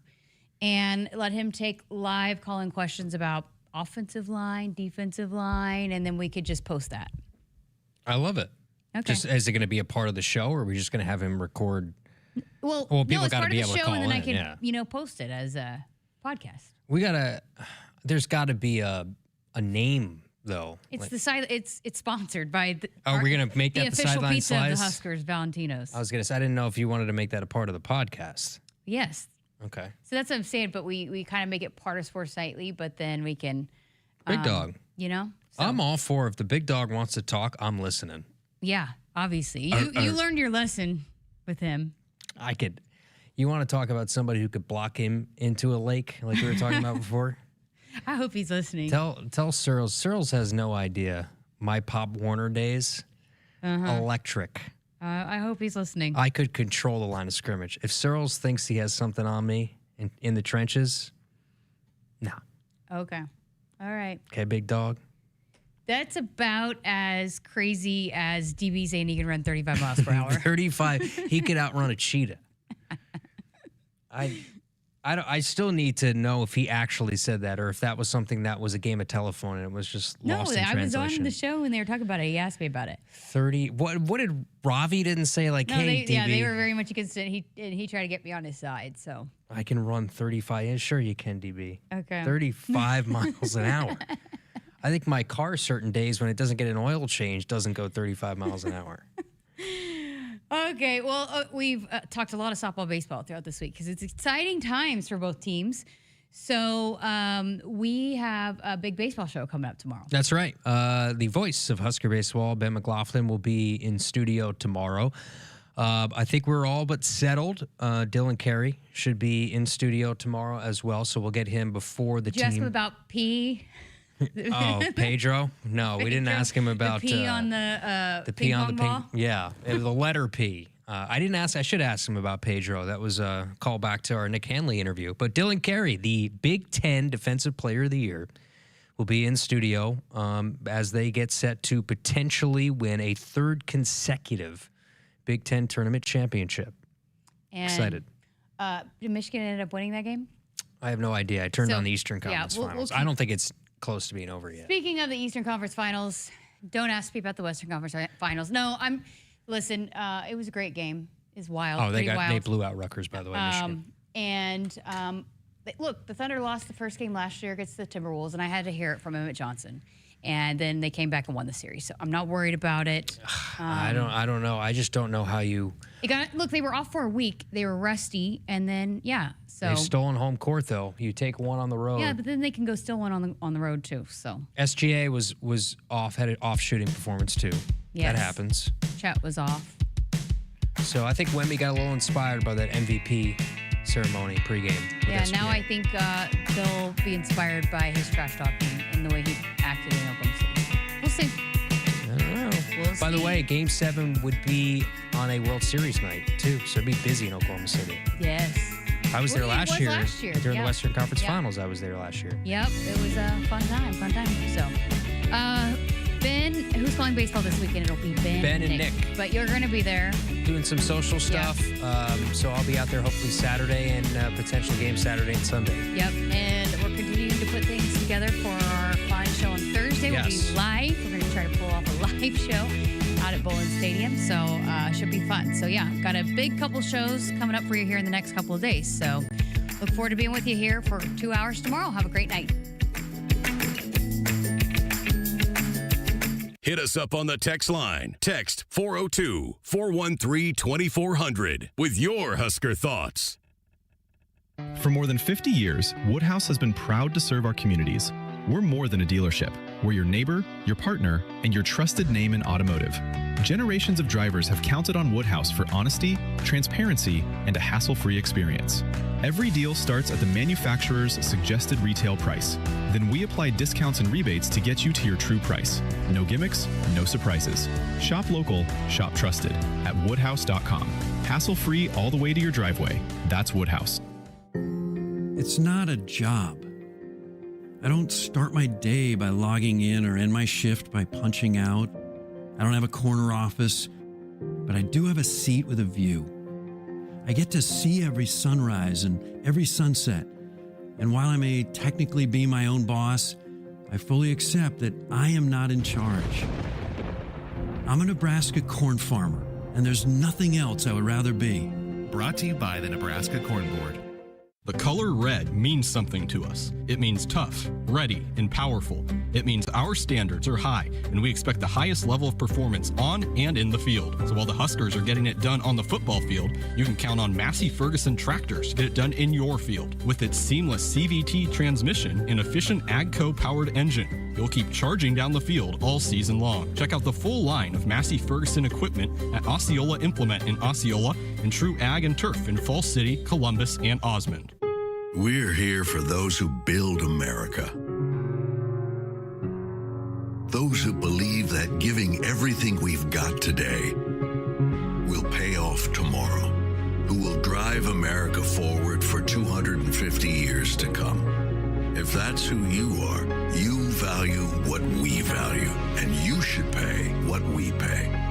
and let him take live call-in questions about offensive line, defensive line, and then we could just post that. I love it. Okay. Just, is it going to be a part of the show, or are we just going to have him record? Well, people no, it's got to part be of able the to show, call and then in. I can, post it as a podcast. There's got to be a name, though. It's the side. It's sponsored by. Are we going to make that the official sideline pizza slice? of the Huskers, Valentino's? I was going to say, I didn't know if you wanted to make that a part of the podcast. Yes. Okay. So that's what I'm saying, but we kind of make it part of Sports Nightly, but then we can. Big dog. So. I'm all for if the big dog wants to talk, I'm listening. Yeah, obviously. You learned your lesson with him. I could. You want to talk about somebody who could block him into a lake like we were talking about before? I hope he's listening. Tell Sirles. Sirles has no idea. My Pop Warner days, electric. I hope he's listening. I could control the line of scrimmage. If Sirles thinks he has something on me in the trenches, nah. Okay. All right. Okay, big dog. That's about as crazy as DB saying he can run 35 miles per hour. 35. He could outrun a cheetah. I still need to know if he actually said that, or if that was something that was a game of telephone and it was just lost in translation. I was on the show and they were talking about it. He asked me about it. 30. What did Ravi didn't say? Like, no, hey, DB, they were very much against it. He tried to get me on his side. So I can run 35. Yeah, sure you can, DB. Okay. 35 miles an hour. I think my car certain days when it doesn't get an oil change doesn't go 35 miles an hour. Okay, well, we've talked a lot of softball, baseball throughout this week because it's exciting times for both teams. So we have a big baseball show coming up tomorrow. That's right. The voice of Husker baseball, Ben McLaughlin, will be in studio tomorrow. I think we're all but settled. Dylan Carey should be in studio tomorrow as well, so we'll get him before the Did you team. ask him about P? Oh, Pedro? No, we didn't ask him about the P on the P on the ball? Yeah, the letter P. I didn't ask. I should ask him about Pedro. That was a call back to our Nick Hanley interview. But Dylan Carey, the Big Ten Defensive Player of the Year, will be in studio as they get set to potentially win a third consecutive Big Ten tournament championship. And, excited. Did Michigan end up winning that game? I have no idea. I turned on the Eastern Conference we'll Finals. I don't think it's close to being over yet. Speaking of the Eastern Conference Finals, don't ask me about the Western Conference Finals. No, listen, it was a great game. It's wild. Oh, they blew out Rutgers, by the way, Michigan. Look, the Thunder lost the first game last year against the Timberwolves, and I had to hear it from Emmett Johnson. And then they came back and won the series, so I'm not worried about it. I don't know. I just don't know how you. Look, they were off for a week. They were rusty, and then so they've stolen home court though. You take one on the road. Yeah, but then they can go steal one on the road too. So SGA was off, had an off shooting performance too. Yes. That happens. Chet was off. So I think Wemby got a little inspired by that MVP ceremony pregame. Yeah, now I think they'll be inspired by his trash talking and the way he acted in Oklahoma City. We'll see. I don't know. By the way, Game 7 would be on a World Series night too, so it'd be busy in Oklahoma City. Yes. I was there last year. During the Western Conference Yep. Finals, I was there last year. Yep, it was a fun time. So, Ben, who's calling baseball this weekend? It'll be Ben and Nick. But you're going to be there. Doing some social stuff. So I'll be out there hopefully Saturday and potential game Saturday and Sunday. Yep, and we're continuing to put things together for our fun show on Thursday. Yes. We'll be live. We're going to try to pull off a live show out at Bowling Stadium. So should be fun. So yeah, got a big couple shows coming up for you here in the next couple of days. So look forward to being with you here for 2 hours tomorrow. Have a great night. Hit us up on the text line. Text 402-413-2400 with your Husker thoughts. For more than 50 years, Woodhouse has been proud to serve our communities. We're more than a dealership. We're your neighbor, your partner, and your trusted name in automotive. Generations of drivers have counted on Woodhouse for honesty, transparency, and a hassle-free experience. Every deal starts at the manufacturer's suggested retail price. Then we apply discounts and rebates to get you to your true price. No gimmicks, no surprises. Shop local, shop trusted at woodhouse.com. Hassle-free all the way to your driveway. That's Woodhouse. It's not a job. I don't start my day by logging in or end my shift by punching out. I don't have a corner office, but I do have a seat with a view. I get to see every sunrise and every sunset. And while I may technically be my own boss, I fully accept that I am not in charge. I'm a Nebraska corn farmer, and there's nothing else I would rather be. Brought to you by the Nebraska Corn Board. The color red means something to us. It means tough, ready, and powerful. It means our standards are high, and we expect the highest level of performance on and in the field. So while the Huskers are getting it done on the football field, you can count on Massey Ferguson tractors to get it done in your field. With its seamless CVT transmission and efficient AGCO-powered engine, you'll keep charging down the field all season long. Check out the full line of Massey Ferguson equipment at Osceola Implement in Osceola and True Ag and Turf in Falls City, Columbus, and Osmond. We're here for those who build America. Those who believe that giving everything we've got today will pay off tomorrow. Who will drive America forward for 250 years to come. If that's who you are, you value what we value, and you should pay what we pay.